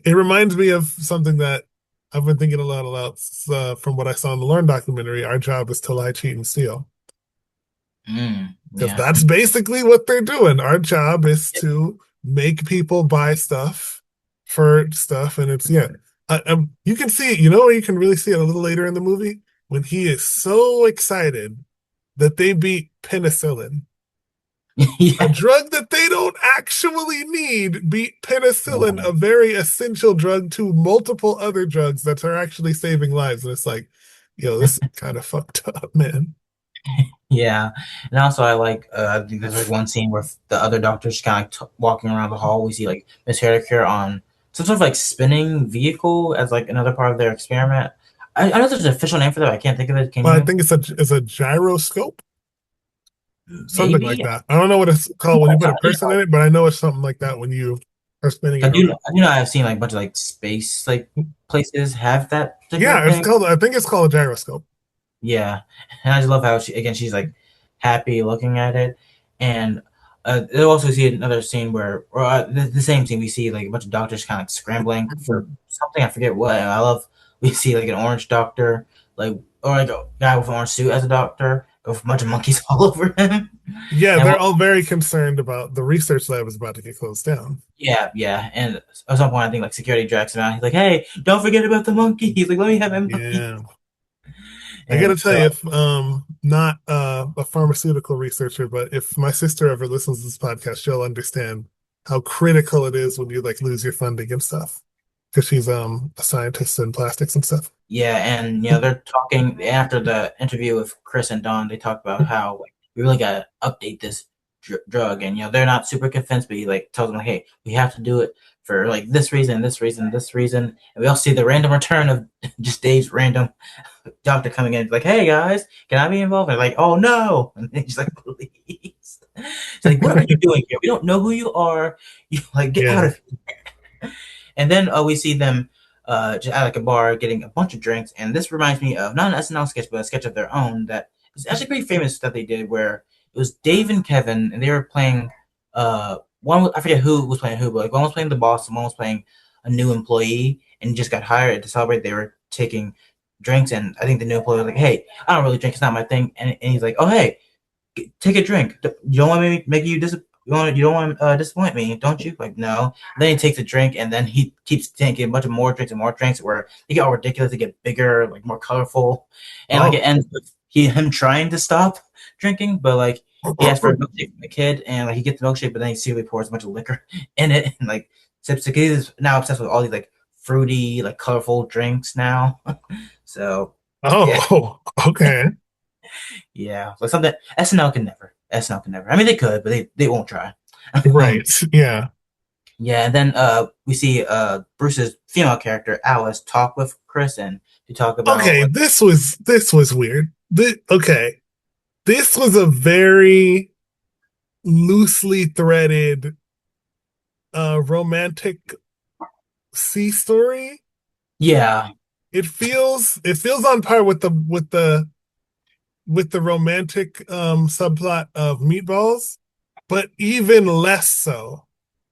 reminds me of something that I've been thinking a lot about from what I saw in the Learn documentary. Our job is to lie, cheat, and steal. Because Yeah. that's basically what they're doing. Our job is to make people buy stuff for stuff, and it's you can see it. You know where you can really see it a little later in the movie when he is so excited that they beat penicillin. A Yeah. drug that they don't actually need beat penicillin, a very essential drug to multiple other drugs that are actually saving lives. And it's like, yo, this is kind of fucked up, man. Yeah, and also I like I think there's like one scene where the other doctor's kind of walking around the hall. We see like Miss Haircare on some sort of like spinning vehicle as like another part of their experiment. I know there's an official name for that. But I can't think of it. Can Well, I you? think it's a gyroscope, something like Maybe. that. I don't know what it's called when you put a person in it, but I know it's something like that when you are spinning it around. I do know I've seen like a bunch of like space like places have that particular Yeah, it's thing. called. I think it's called a gyroscope. Yeah, and I just love how she's like happy looking at it, and you'll also see another scene where, or the same scene we see like a bunch of doctors kind of like scrambling for something I forget what. And I love we see like an orange doctor, like or like a guy with an orange suit as a doctor with a bunch of monkeys all over him. Yeah, And they're all very concerned about the research lab is about to get closed down. yeah, and at some point I think like security tracks him out. He's like, "Hey, don't forget about the monkey." He's like, "Let me have my monkey." Yeah. I gotta And tell you, if not a pharmaceutical researcher, but if my sister ever listens to this podcast, she'll understand how critical it is when you like lose your funding and stuff. Because she's a scientist in plastics and stuff. yeah, and they're talking after the interview with Chris and Don. They talk about how like we really gotta update this drug, and they're not super convinced, but he like tells them like, hey, we have to do it for like this reason, this reason, this reason, and we all see the random return of just Dave's random doctor coming in, like, hey guys, can I be involved? And like, oh no, and he's like, please. It's like, what are you doing here? We don't know who you are. You like get out of here. And then we see them just at like a bar getting a bunch of drinks, and this reminds me of not an SNL sketch, but a sketch of their own that is actually pretty famous that they did, where it was Dave and Kevin, and they were playing. One I forget who was playing who, but like one was playing the boss, and one was playing a new employee, and just got hired to celebrate. They were taking drinks, and I think the new employee was like, "Hey, I don't really drink; it's not my thing." And he's like, "Oh, hey, take a drink. You don't want me to make you you don't want to disappoint me, don't you?" Like, no. Then he takes a drink, and then he keeps taking a bunch of more drinks and more drinks, where they get all ridiculous, they get bigger, like more colorful, and like it ends with him trying to stop drinking, but like he asks for a milkshake from the kid, and like he gets the milkshake, but then he secretly pours a bunch of liquor in it, and like sips it. He's now obsessed with all these like fruity, like colorful drinks now. So okay. Yeah, like something SNL can never. SNL can never. I mean, they could, but they won't try. Right. Yeah. Yeah, and then we see Bruce's female character Alice talk with Chris and to talk about. Okay, this was weird. This was a very loosely threaded romantic C story. Yeah, it feels on par with the romantic subplot of Meatballs, but even less so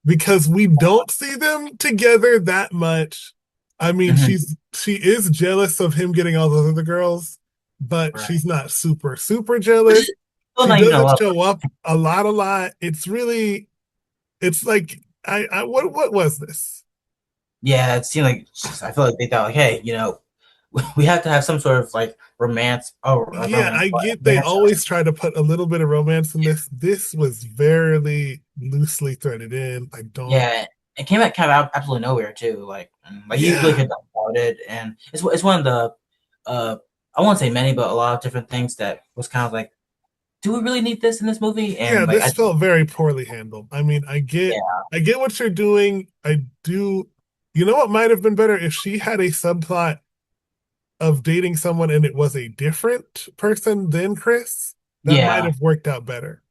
because we don't see them together that much. I mean, she is jealous of him getting all those other girls, but she's not super jealous. She doesn't show up a lot. It's like what was this? Yeah, it seemed like I feel like they thought like, hey, we have to have some sort of like romance. I get they always try to put a little bit of romance in this. This was very loosely threaded in. I don't. Yeah, it came out kind of absolutely nowhere too. Like you really could talk about it, and it's one of the I won't say many, but a lot of different things that was kind of like, do we really need this in this movie? And this felt very poorly handled. I mean, I get what you're doing. I do. You know what might have been better if she had a subplot of dating someone and it was a different person than Chris. That might have worked out better.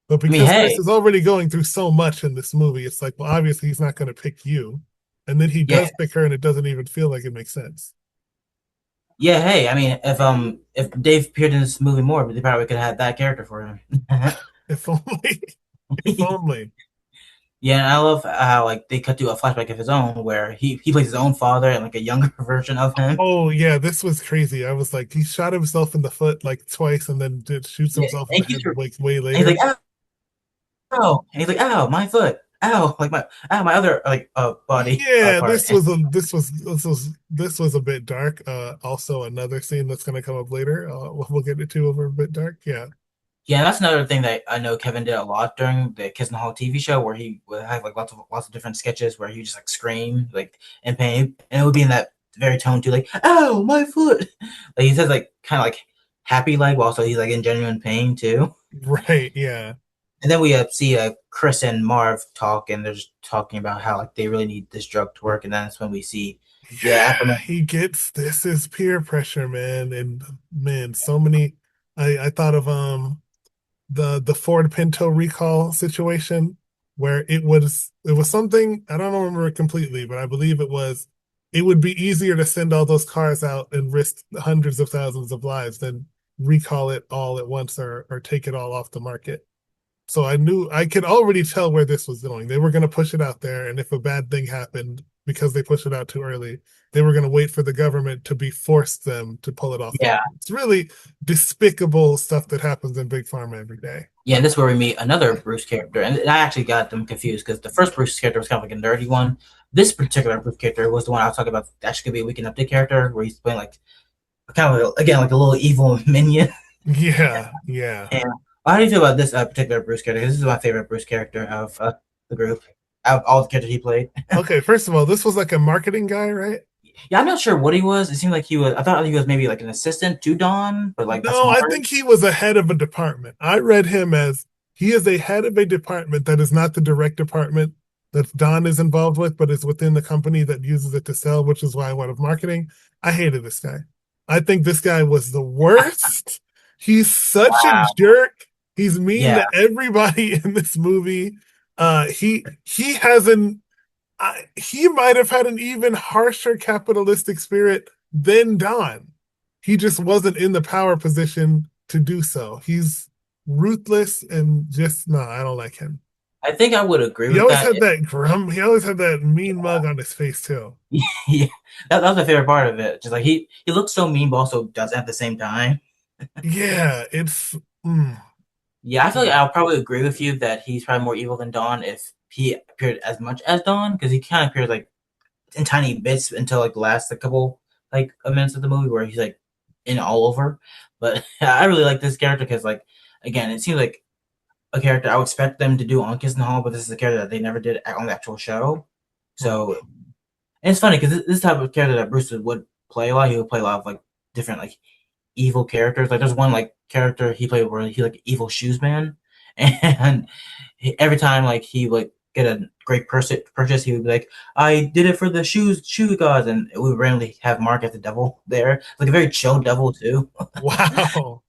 But because Chris is already going through so much in this movie, it's like, well, obviously he's not going to pick you. And then he does pick her and it doesn't even feel like it makes sense. Yeah, hey, I mean, if Dave appeared in this movie more, they probably could have had that character for him. If only. If only. Yeah, and I love how like they cut to a flashback of his own where he plays his own father and like a younger version of him. Oh yeah, this was crazy. I was like, he shot himself in the foot like twice, and then shoots Yeah, himself in and the head like way and he's later. like, ow, and he's like, ow, my foot, ow, like my other like body Yeah, part. this was a bit dark. Also another scene that's gonna come up later. We'll get into over a bit dark. Yeah. Yeah, that's another thing that I know Kevin did a lot during the Kids in the Hall TV show, where he would have like lots of different sketches where he would just like scream like in pain, and it would be in that very tone too, like "Ow, my foot!" Like he says like kind of like happy like, while also he's like in genuine pain too. Right, yeah. And then we see Chris and Marv talk, and they're just talking about how like they really need this drug to work, and then that's when we see Yeah, he gets this is peer pressure, man. And man, so many I thought of the Ford Pinto recall situation where it was something I don't remember it completely, but I believe it would be easier to send all those cars out and risk hundreds of thousands of lives than recall it all at once or take it all off the market. So I could already tell where this was going. They were going to push it out there, and if a bad thing happened because they pushed it out too early, they were going to wait for the government to be forced them to pull it off. yeah. It's really despicable stuff that happens in Big Pharma every day. Yeah, and this is where we meet another Bruce character, and I actually got them confused because the first Bruce character was kind of like a nerdy one. This particular Bruce character was the one I was talking about. Actually, could be a Weekend Update character where he's playing like kind of like, again like a little evil minion. Yeah, yeah. And how do you feel about this particular Bruce character? This is my favorite Bruce character of the group, out of all the characters he played. Okay, first of all, this was like a marketing guy, right? Yeah, I'm not sure what he was. It seemed like he was. I thought he was maybe like an assistant to Don, but like that's No, I smart. think he was a head of a department. I read him as he is a head of a department that is not the direct department that Don is involved with, but is within the company that uses it to sell, which is why I went of marketing. I hated this guy. I think this guy was the worst. He's such a jerk. He's mean to everybody in this movie. He has he might have had an even harsher capitalistic spirit than Don. He just wasn't in the power position to do so. He's ruthless and just no, I don't like him. I think I would agree He with always that. had that grum. He always had that mean mug on his face too. Yeah, that was my favorite part of it. Just like he looks so mean, but also does at the same time. Yeah, it's. Yeah, I feel like I'll probably agree with you that he's probably more evil than Dawn if he appeared as much as Dawn, because he kind of appears like in tiny bits until like the last couple like minutes of the movie where he's like in all over. But I really like this character because like again, it seems like a character I would expect them to do on Kiss in the Hall, but this is a character that they never did on the actual show. So and it's funny because this type of character that Bruce would play a lot. He would play a lot of like different like evil characters. Like there's one like character he played where he like evil shoes man, and every time like he like get a great purchase, he would be like, "I did it for the shoe gods," and we would randomly have Mark as the devil there, like a very chill devil too. Wow.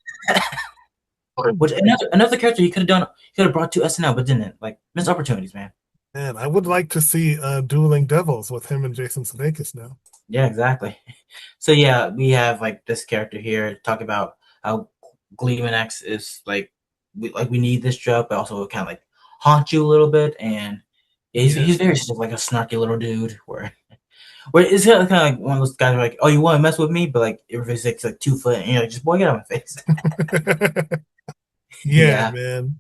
Which another character he could have brought to SNL, but didn't. Like missed opportunities, man. Man, I would like to see Dueling Devils with him and Jason Sudeikis now. Yeah, exactly. So yeah, we have like this character here talk about how Gleeman X is like we need this drug, but also kind of like haunt you a little bit, and he's very just like a snarky little dude where it's kind of like one of those guys who are like, oh, you want to mess with me, but like if it's like 2 foot, and you're like, just boy, get out of my face. Yeah, man.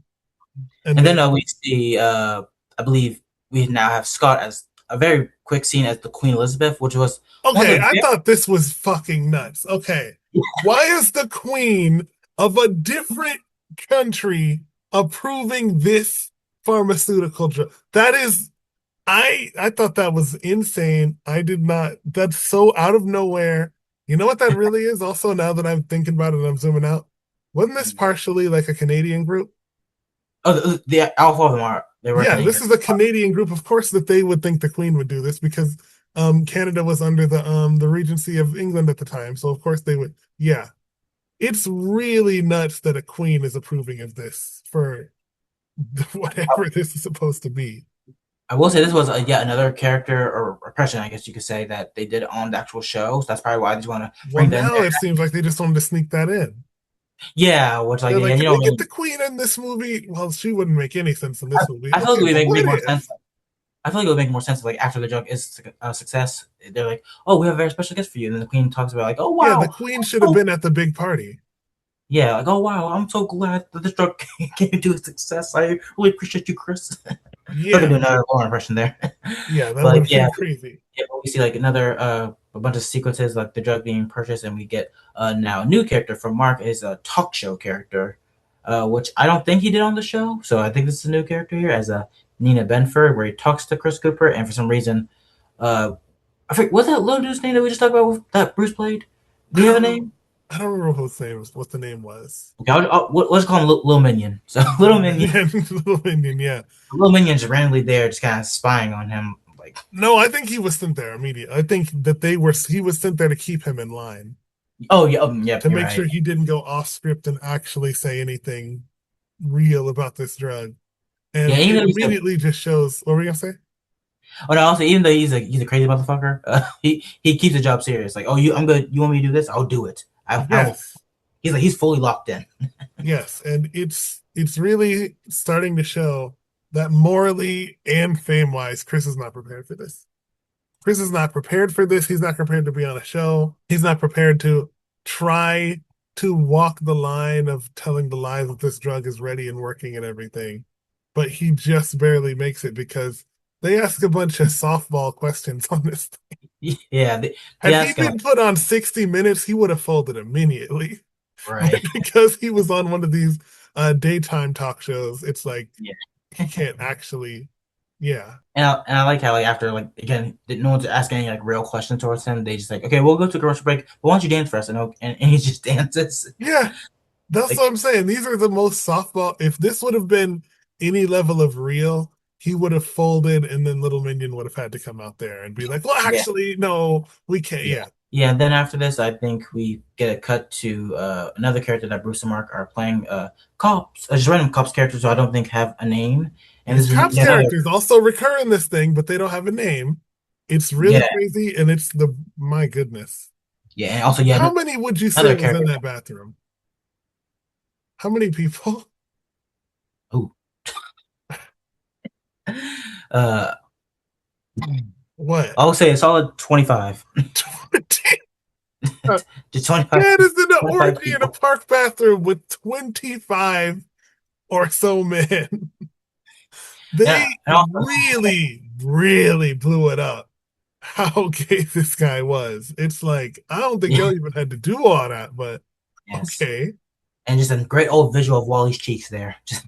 And then we see, I believe we now have Scott as a very quick scene as the Queen Elizabeth, which was okay. I thought this was fucking nuts. Okay, why is the Queen of a different country approving this pharmaceutical drug? That is, I thought that was insane. I did not. That's so out of nowhere. You know what that really is? Also, now that I'm thinking about it and I'm zooming out, wasn't this partially like a Canadian group? Oh, all 4 of them are. They were. Yeah, this is a Canadian group. Of course, that they would think the Queen would do this because Canada was under the Regency of England at the time, so of course they would. Yeah, it's really nuts that a Queen is approving of this for whatever this is supposed to be. I will say this was yet another character or impression, I guess you could say, that they did on the actual show. So that's probably why I just want to bring that in. Now it seems like they just wanted to sneak that in. Yeah, which like They're like, again, you can know, we get the queen in this movie? Well, she wouldn't make any sense in this movie. I feel like Okay, it would but make what more if? sense. I feel like it would make more sense if, like, after the drug is a success, they're like, "Oh, we have a very special guest for you," and then the queen talks about like, "Oh Yeah, the wow, queen should have been at the big party. yeah, like, oh wow, I'm so glad that this drug came to a success. I really appreciate you, Chris." We're gonna do Yeah, another Lauren impression there, yeah, that but would like, have yeah, been crazy. yeah, we see like another a bunch of sequences like the drug being purchased, and we get now a new character from Mark is a talk show character, which I don't think he did on the show. So I think this is a new character here as a Nina Benford, where he talks to Chris Cooper, and for some reason, uh, I forget what's that little dude's name that we just talked about that Bruce played. Do you have a name? I don't remember what the name was. Okay, let's call him Little Minion. So Little Minion, Little Minion, yeah. Little Minion's randomly there, just kind of spying on him, like. No, I think he was sent there immediately. I think that he was sent there to keep him in line. Oh yeah, yeah, To you're make right. sure he didn't go off script and actually say anything real about this drug. And Yeah, it even though immediately just shows, what were we gonna say? oh no, also even though he's a crazy motherfucker, he keeps the job serious. Like, oh, I'm good. You want me to do this? I'll do it. I will. Yes. He's fully locked in. Yes. And it's really starting to show that morally and fame wise, Chris is not prepared for this. Chris is not prepared for this. He's not prepared to be on a show. He's not prepared to try to walk the line of telling the lies that this drug is ready and working and everything. But he just barely makes it because they ask a bunch of softball questions on this. Yeah, Had he been put on 60 Minutes, he would have folded immediately. right. But because he was on one of these daytime talk shows, it's like Yeah. he can't actually, yeah. And I like how like after like again no one's asking any like real questions towards him. They just like, okay, we'll go to a commercial break, but why don't you dance for us? And he just dances. Yeah, that's Like, what I'm saying. These are the most softball. If this would have been any level of real, he would have folded, and then Little Minion would have had to come out there and be like, "Well, actually, no, we can't." Yeah, yeah. And then after this, I think we get a cut to another character that Bruce and Mark are playing, cops, just random cops characters who I don't think have a name. And these this cops is characters also recur in this thing, but they don't have a name. It's really crazy, and it's my goodness. Yeah, and also How many would you say was in that bathroom? How many people? Oh. What? I'll say a solid 25. 20? Just 25. That is in an 25 orgy people. in a park bathroom with 25 or so men. They really, really blew it up how gay this guy was. It's like, I don't think y'all even had to do all that, but okay. And just a great old visual of Wally's cheeks there. Just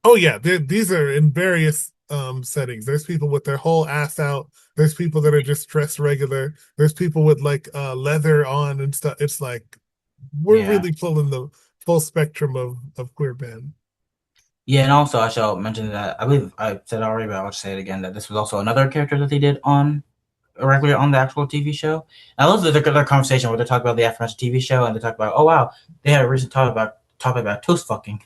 Oh yeah, these are in various settings. There's people with their whole ass out. There's people that are just dressed regular. There's people with like leather on and stuff. It's like we're really pulling the full spectrum of queer men. yeah, and also I shall mention that I believe I said already, but I'll just say it again that this was also another character that they did on regularly on the actual TV show. And I love their conversation where they talk about the aforementioned TV show and they talk about, oh wow, they had a recent topic about toast fucking.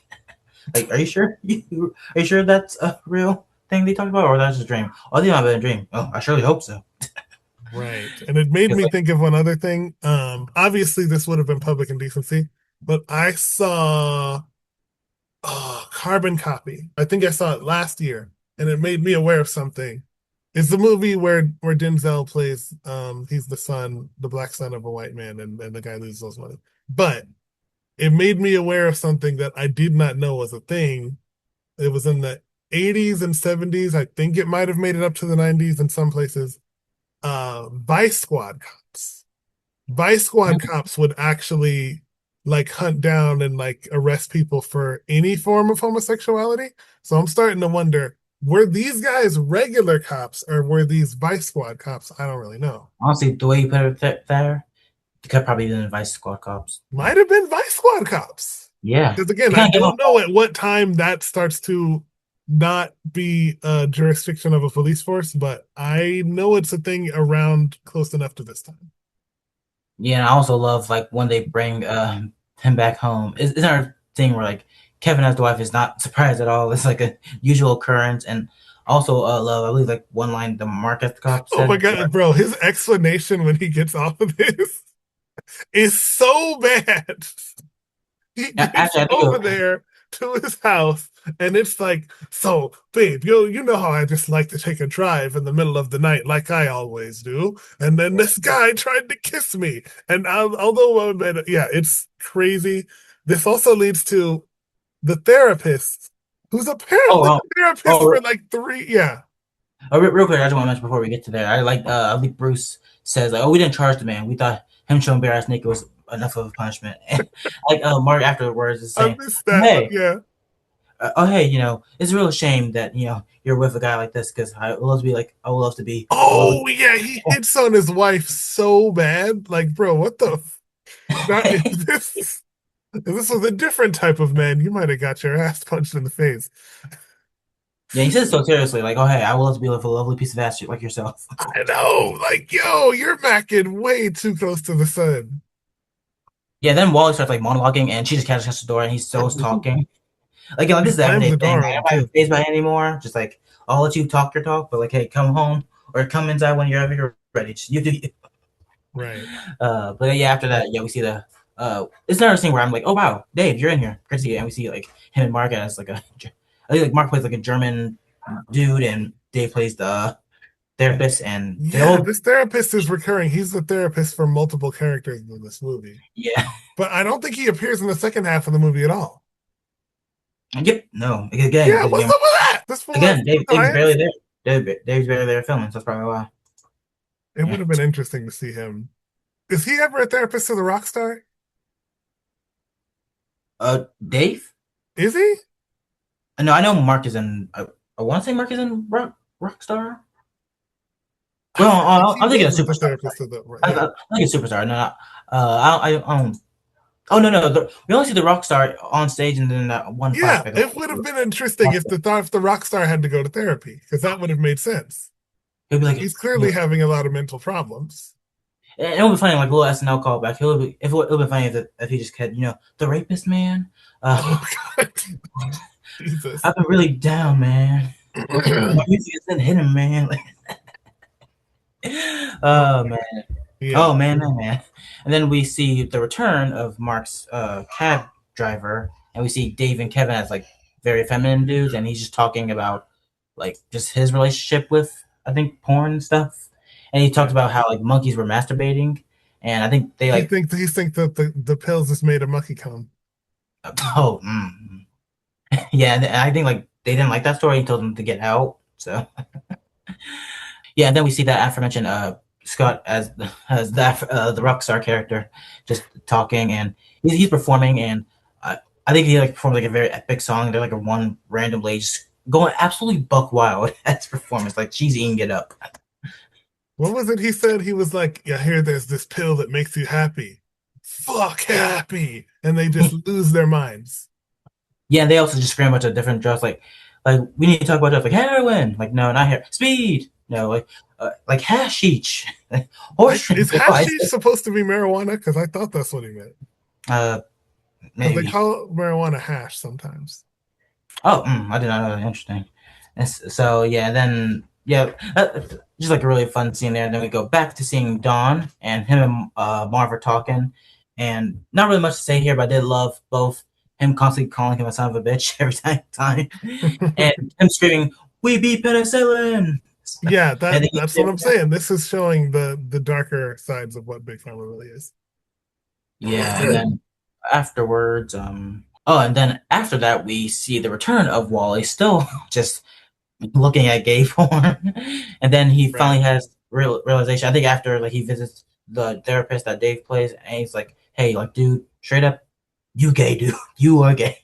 Like, are you sure? Are you sure that's a real thing they talked about, or that's just a dream? Oh, they might have been a dream. Oh, I surely hope so. Right. And it made me think of one other thing. Obviously this would have been Public Indecency, but I saw Carbon Copy. I think I saw it last year, and it made me aware of something. It's the movie where Denzel plays he's the black son of a white man, and the guy loses his money. But it made me aware of something that I did not know was a thing. It was in the 80s and 70s. I think it might have made it up to the 90s in some places. Vice Squad cops. Vice Squad cops would actually like hunt down and like arrest people for any form of homosexuality. So I'm starting to wonder, were these guys regular cops or were these Vice Squad cops? I don't really know. Honestly, the way you put it there, they could probably been Vice Squad cops. Might have been Vice Squad cops. Yeah. Because again, I don't know at what time that starts to not be a jurisdiction of a police force, but I know it's a thing around close enough to this time. Yeah, and I also love like when they bring him back home. It's our thing where like Kevin as the wife is not surprised at all. It's like a usual occurrence, and also love I believe like one line the Marcus cop said. Oh my god, bro! His explanation when he gets off of this is so bad. He Actually, gets I think over there to his house, and it's like, so, babe, you know how I just like to take a drive in the middle of the night, like I always do. And then this guy tried to kiss me, and yeah, it's crazy. This also leads to the therapist, who's apparently oh, a therapist oh, for like three, yeah. real quick, I just want to mention before we get to there. I think Bruce says like, "Oh, we didn't charge the man. We thought him showing bare ass naked was enough of a punishment." And like Mark afterwards is I saying, missed that, but "Hey, yeah. oh hey, it's a real shame that you're with a guy like this because I would love to be like I would love to be." Oh yeah, he hits on his wife so bad. Like, bro, what the? Not, is this if this was a different type of man, you might have got your ass punched in the face. Yeah, he says so seriously, like, "Oh hey, I would love to be with a lovely piece of ass like yourself." I know, like, yo, you're macking way too close to the sun. Yeah, then Wally starts like monologuing, and she just catches the door, and he's so talking. Like, this is the Slams everyday the thing. door Like, on I'm him not even too. phased by it anymore. Just like, I'll let you talk your talk, but like, hey, come home or come inside when you're ready. Just, you do you. Right. But yeah, after that, yeah, we see it's another scene where I'm like, oh wow, Dave, you're in here. Great to see you. And we see like him and Mark as like I think like Mark plays like a German dude, and Dave plays the therapist, and Yeah, this therapist is recurring. He's the therapist for multiple characters in this movie. yeah, But I don't think he appears in the second half of the movie at all. yep, no, again, Yeah, what's up with that? This fool has Dave's barely clients. there. Dave's barely there filming, so that's probably why. It would have been interesting to see him. Is he ever a therapist to the rock star? Dave? Is he? No, I know Mark is in. I want to say Mark is in Rockstar. Well, I'm thinking of wasn't the Superstar. therapist to the I think it's Superstar. No, I don't. Oh no! We only see the Rockstar on stage, and then that one Yeah, flashback. it would have been interesting if the rock star had to go to therapy, because that would have made sense. He'll be like, He's clearly having a lot of mental problems. and it would be funny, like a little SNL callback. It'll be funny if he just had, the rapist man. Oh God, Jesus! I've been really down, man. My music isn't hitting, man. Oh man. Yeah. Oh man. And then we see the return of Mark's cab driver, and we see Dave and Kevin as like very feminine dudes, and he's just talking about like just his relationship with I think porn and stuff. And he talks about how like monkeys were masturbating, and I think they like he thinks that the pills is made of monkey cum. oh yeah, and I think like they didn't like that story. He told them to get out. So yeah, and then we see that aforementioned Scott as the rock star character, just talking, and he's performing, and I think he like performed like a very epic song. They're like a one random lady just going absolutely buck wild at his performance, like she's eating it up. What was it he said? He was like, "Yeah, here, there's this pill that makes you happy. Fuck happy," and they just lose their minds. Yeah, and they also just scream a bunch of different drugs, like we need to talk about drugs, like heroin, like no, not heroin, speed, no, like hashish, horse. Is hashish supposed to be marijuana? Because I thought that's what he meant. Maybe they call marijuana hash sometimes. Oh, I did not know that. Interesting. So yeah, then yeah, just like a really fun scene there. And then we go back to seeing Dawn, and him and Marv are talking, and not really much to say here, but I did love both him constantly calling him a son of a bitch every time, and him screaming, "We beat penicillin." Yeah, that's what I'm saying. This is showing the darker sides of what Big Pharma really is. Yeah, and then afterwards, and then after that, we see the return of Wally, still just looking at gay porn, and then he finally has realization. I think after like he visits the therapist that Dave plays, and he's like, "Hey, like, dude, straight up, you gay, dude, you are gay."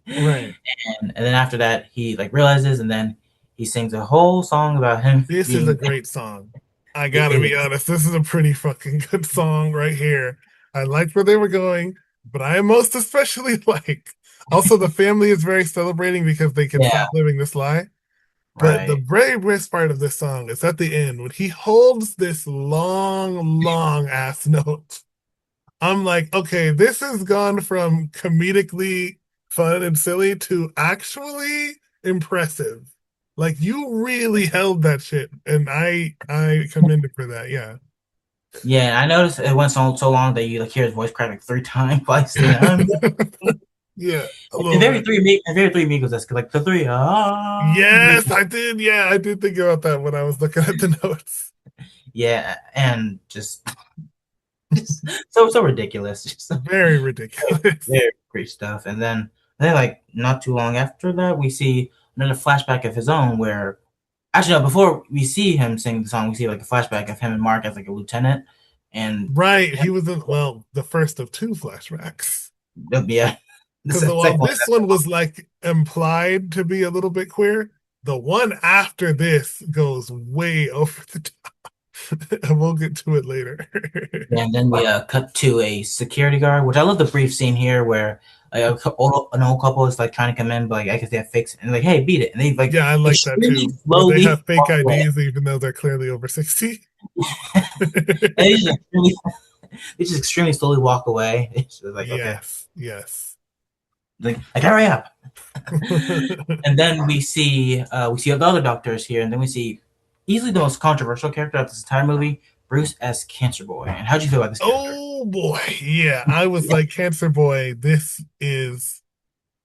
Right. And then after that, he like realizes, and then he sings a whole song about him. This is a great song. I gotta be honest. This is a pretty fucking good song right here. I liked where they were going, but I most especially like. Also, the family is very celebrating because they can stop living this lie. But the bravest part of this song is at the end when he holds this long ass note. I'm like, okay, this has gone from comedically fun and silly to actually impressive. Like, you really held that shit, and I commend it for that. Yeah. Yeah, I noticed it went so long that you like hear his voice crack like 3 times while he's saying I'm Yeah, a and little very bit. three amigos. That's like the three. Yes, I did. Yeah, I did think about that when I was looking at the notes. Yeah, and just so ridiculous. Just Very ridiculous. very great stuff. And then like not too long after that, we see another flashback of his own where actually no, before we see him sing the song, we see like a flashback of him and Mark as like a lieutenant, and Right, he was in, well, the first of two flashbacks. yeah, the Because while second one. this one was like implied to be a little bit queer, the one after this goes way over the top. And we'll get to it later. And then we cut to a security guard, which I love the brief scene here where an old couple is like trying to come in, but like I guess they have fakes, and like, hey, beat it, and they like Yeah, I like that extremely too. Where they slowly have fake walk away. IDs even though they're clearly over 60. And they just extremely slowly walk away. It's just like okay, Yes. like hurry up. And then we see the other doctors here, and then we see easily the most controversial character of this entire movie, Bruce as Cancer Boy. And how'd you feel about this character? Oh boy, yeah. I was like, Cancer Boy, this is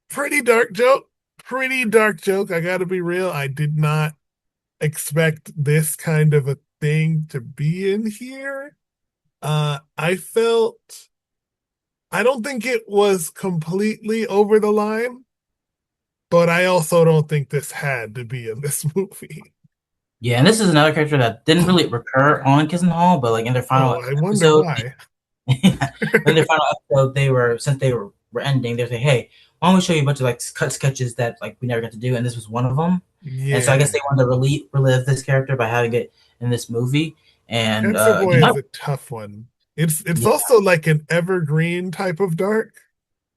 pretty dark joke. Pretty dark joke. I gotta be real. I did not expect this kind of a thing to be in here. I felt I don't think it was completely over the line, but I also don't think this had to be in this movie. Yeah, and this is another character that didn't really recur on Kiss and Hall, but like in their final I wonder episode, why. in their final episode, they were ending, they were saying, "Hey, why don't we show you a bunch of like cut sketches that like we never got to do?" And this was one of them. Yeah. And so I guess they wanted to relive this character by having it in this movie. And Cancer Boy is a tough one. It's also like an evergreen type of dark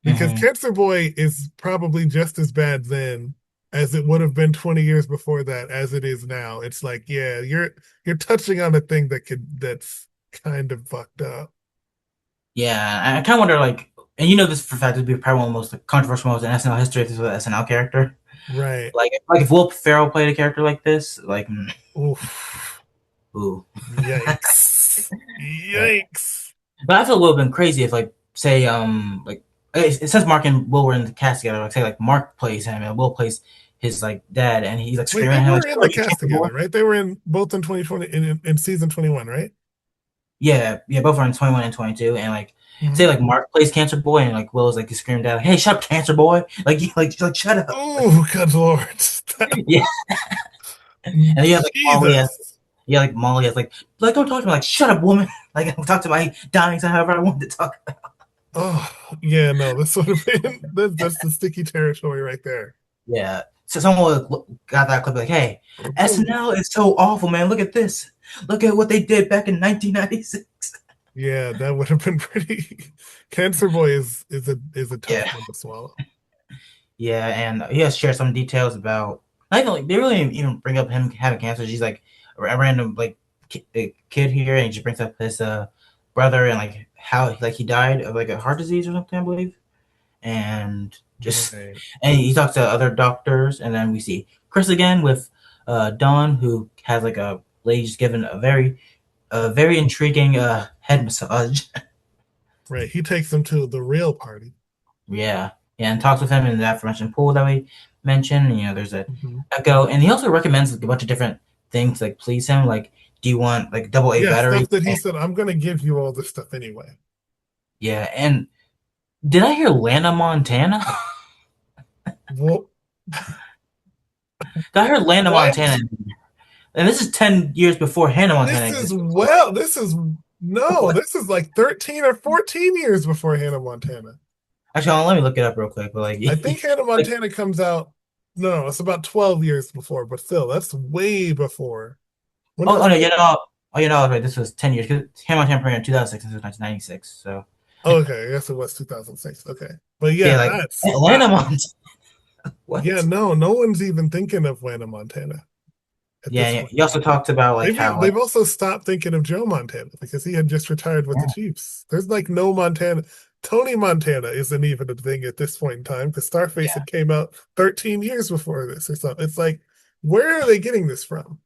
because Cancer Boy is probably just as bad then as it would have been 20 years before that as it is now. It's like, yeah, you're touching on a thing that's kind of fucked up. Yeah, I kind of wonder like, and you know this for a fact would be probably one of the most like, controversial moments in SNL history if this was an SNL character. Right. Like if Will Ferrell played a character like this, like oof. Ooh. Yikes. Yikes. But I feel it would have been crazy if like say like it says Mark and Will were in the cast together. Like say like Mark plays him and Will plays his like dad, and he's like screaming. They were like, in the cast together, right? They were in both in 2020 in season 21, right? Yeah, both are in 21 and 22, and like say like Mark plays Cancer Boy, and like Will is like screaming out, like, "Hey, shut up, Cancer Boy!" Like shut up. Oh, good lord. Yeah. And you have like Molly has like don't talk to me, like shut up, woman. Like talk to my dying son however I want to talk about. Oh yeah, no, this would have been that's the sticky territory right there. Yeah. So someone got that clip like, hey, SNL is so awful, man. Look at this. Look at what they did back in 1996. Yeah, that would have been pretty. Cancer Boy is a tough one to swallow. Yeah, and he has shared some details about. I think like, they really didn't even bring up him having cancer. She's like a random like kid here, and he just brings up his brother and like how like he died of like a heart disease or something, I believe, and just and he talks to other doctors, and then we see Chris again with Dawn, who has like a lady just given a very intriguing head massage. Right, he takes them to the real party. Yeah, and talks with him in the aforementioned pool that we mentioned. You know, there's a echo, and he also recommends like, a bunch of different things like please him. Like, do you want like AA battery? Stuff that he said, I'm gonna give you all this stuff anyway. Yeah, and did I hear Lana Montana? Well, I heard Lana Montana, and this is 10 years before Hannah Montana. This is like 13 or 14 years before Hannah Montana. Actually, let me look it up real quick. But like, I think Hannah Montana comes out. No, it's about 12 years before, but still, that's way before. Right, this was 10 years. Hannah Montana premiered in 2006 and 1996. So. Okay, I guess it was 2006. Okay, but yeah, that's Atlanta Montana. What? Yeah, no one's even thinking of Atlanta Montana. Yeah. He also talked about like they've also stopped thinking of Joe Montana because he had just retired with the Chiefs. There's like no Montana. Tony Montana isn't even a thing at this point in time because Starface had came out 13 years before this or something. It's like, where are they getting this from?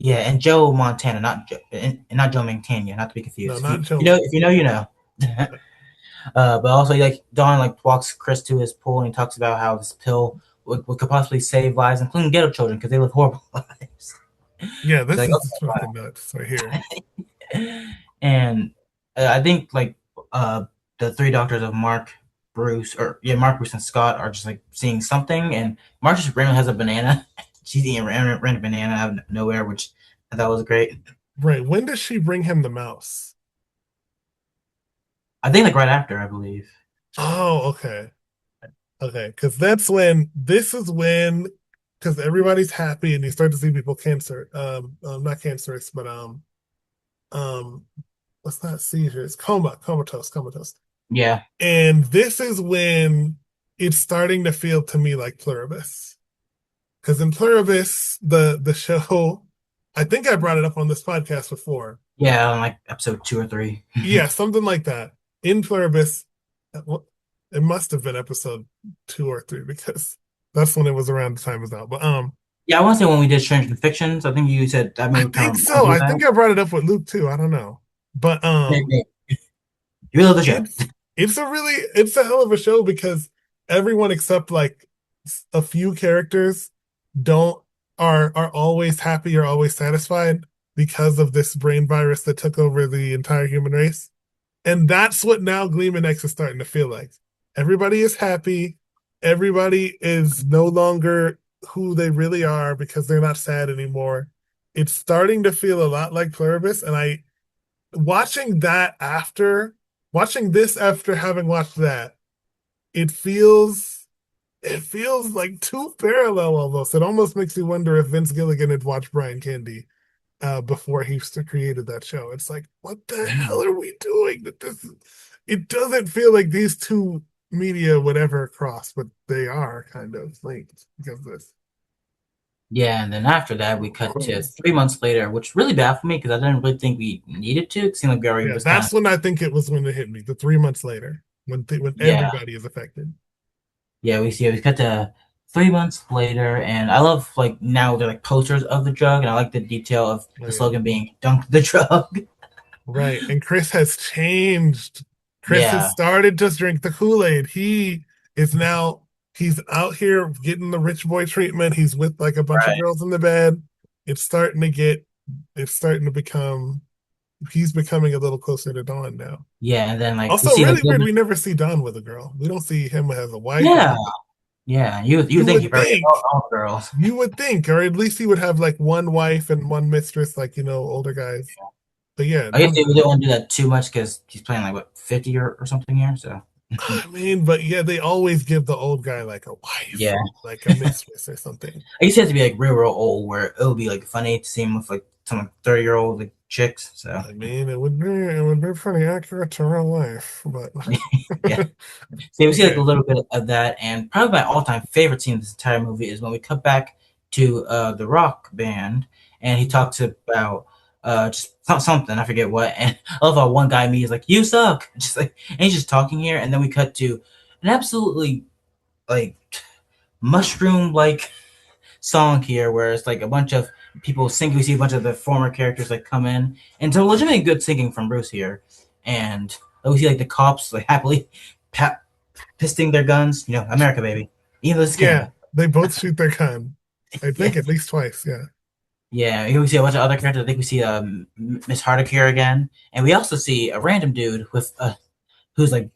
Yeah, and Joe Montana, not and not Joe Mantegna, not to be No, confused. not Joe. If you know, you know. But also, like Don, like walks Chris to his pool and he talks about how this pill could possibly save lives, including ghetto children, because they live horrible lives. Yeah, It's this like, is fucking nuts right here. and I think like the three doctors of Mark, Bruce, Mark, Bruce, and Scott are just like seeing something, and Mark just randomly has a banana. She's eating a random banana out of nowhere, which I thought was great. Right. When does she bring him the mouse? I think like right after, I believe. Oh, okay. Okay, because this is when, because everybody's happy and you start to see people not cancerous, but what's not seizures? Comatose. Yeah. And this is when it's starting to feel to me like Pluribus. Because in Pluribus, the show, I think I brought it up on this podcast before. Yeah, on like episode 2 or 3. Yeah, something like that. In Pluribus, it must have been episode 2 or 3 because that's when it was around the time it was out. But yeah, I want to say when we did Stranger Fictions, I think you said that. I think so. I think I brought it up with Luke too. I don't know, but you love the show. It's a hell of a show because everyone except like a few characters are always happy or always satisfied because of this brain virus that took over the entire human race. And that's what now Gleeman X is starting to feel like. Everybody is happy. Everybody is no longer who they really are because they're not sad anymore. It's starting to feel a lot like Pluribus. And watching this after having watched that, it feels like too parallel almost. It almost makes you wonder if Vince Gilligan had watched Brian Candy before he created that show. It's like, what the hell are we doing? It doesn't feel like these two media would ever cross, but they are kind of linked because of this. Yeah, and then after that, we cut to 3 months later, which really baffled me because I didn't really think we needed to. It seemed like we already was that's when I think it was when it hit me, the 3 months later, when everybody is affected. Yeah, we cut to 3 months later, and I love like now they're like posters of the drug, and I like the detail of the slogan being "Dunk the drug." Right, and Chris has changed. Chris has started to drink the Kool-Aid. He's out here getting the rich boy treatment. He's with like a bunch of girls in the bed. It's starting to become. He's becoming a little closer to Dawn now. Yeah, and then like also really weird. We never see Dawn with a girl. We don't see him as a wife. Yeah. You would think all girls. You would think, or at least he would have like one wife and one mistress, like older guys. Yeah. But yeah, I guess they don't want to do that too much because he's playing like 50 or something here. So I mean, but yeah, they always give the old guy like a wife, like a mistress or something. I guess he has to be like real old, where it would be like funny to see him with like some 30-year-old like chicks. So I mean, it would be pretty accurate to real life, but yeah. So we see like a little bit of that, and probably my all-time favorite scene in this entire movie is when we cut back to the rock band, and he talks about just something, I forget what, and I love how one guy me is like, "You suck," just like, and he's just talking here, and then we cut to an absolutely like mushroom like song here, where it's like a bunch of people singing. We see a bunch of the former characters like come in, and so legitimately good singing from Bruce here, and we see like the cops like happily pisting their guns, America baby. Even though they both shoot their gun. I think at least twice. Yeah, here we see a bunch of other characters. I think we see Miss Hardick here again, and we also see a random dude with who's like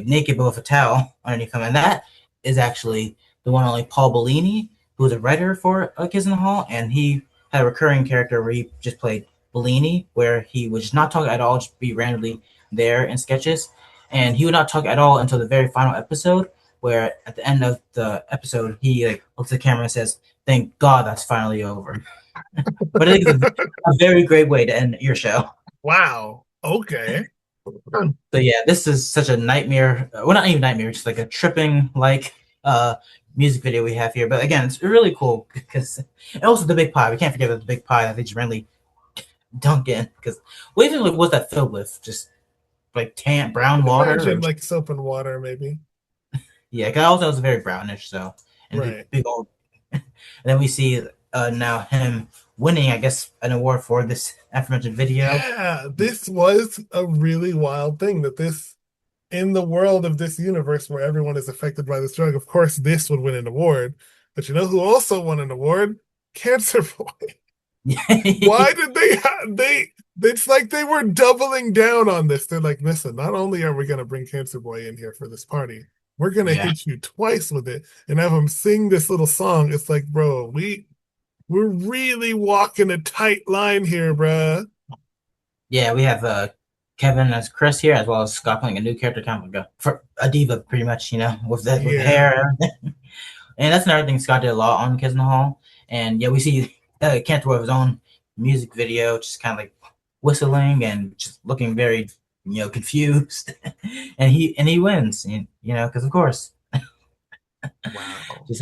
naked but with a towel underneath him, and that is actually the one only Paul Bellini, who was a writer for Kids in the Hall, and he had a recurring character where he just played Bellini, where he would just not talk at all, just be randomly there in sketches, and he would not talk at all until the very final episode, where at the end of the episode he like looks at the camera and says, "Thank God that's finally over." But I think it's a very great way to end your show. Wow. Okay. So yeah, this is such a nightmare. Well, not even nightmare, just like a tripping like music video we have here. But again, it's really cool because, and also the big pie. We can't forget about the big pie that they just randomly dunk in. Because what even was that filled with? Just like brown water, imagine like soap and water, maybe. Yeah, because also it was very brownish. So and big old. And then we see now him winning, I guess, an award for this aforementioned video. Yeah, this was a really wild thing that this, in the world of this universe where everyone is affected by this drug, of course, this would win an award. But you know who also won an award? Cancer Boy. Why did they it's like they were doubling down on this. They're like, listen, not only are we going to bring Cancer Boy in here for this party, we're going to hit you twice with it and have him sing this little song. It's like, bro, we're really walking a tight line here, bruh. Yeah, we have Kevin as Chris here, as well as Scott playing a new character, kind of like a diva, pretty much, with the hair. And that's another thing Scott did a lot on Kids in the Hall. And yeah, we see Cantor with his own music video, just kind of like whistling and just looking very, confused. and he wins, because of course. Wow. Just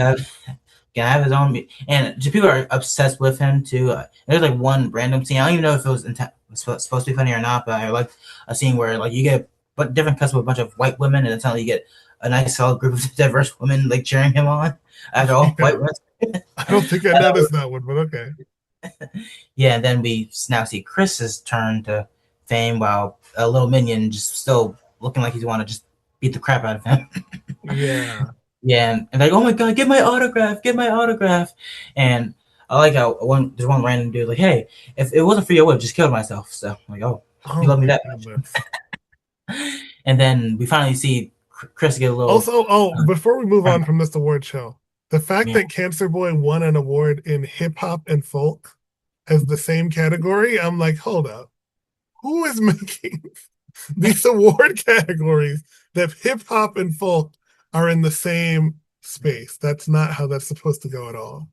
can have his own, and just people are obsessed with him too. There's like one random scene. I don't even know if it was supposed to be funny or not, but I like a scene where like you get different cuts with a bunch of white women, and then suddenly you get a nice solid group of diverse women like cheering him on after all white women. I don't think I noticed that one, but okay. Yeah, and then we now see Chris's turn to fame, while a little minion just still looking like he's want to just beat the crap out of him. Yeah. Yeah, and like, oh my god, get my autograph. And I like how there's one random dude like, hey, if it wasn't for you, I would have just killed myself. So I'm like, you love me that much. And then we finally see Chris get a little. Also, before we move on from this award show, the fact that Cancer Boy won an award in hip hop and folk as the same category, I'm like, hold up, who is making these award categories that hip hop and folk are in the same space? That's not how that's supposed to go at all.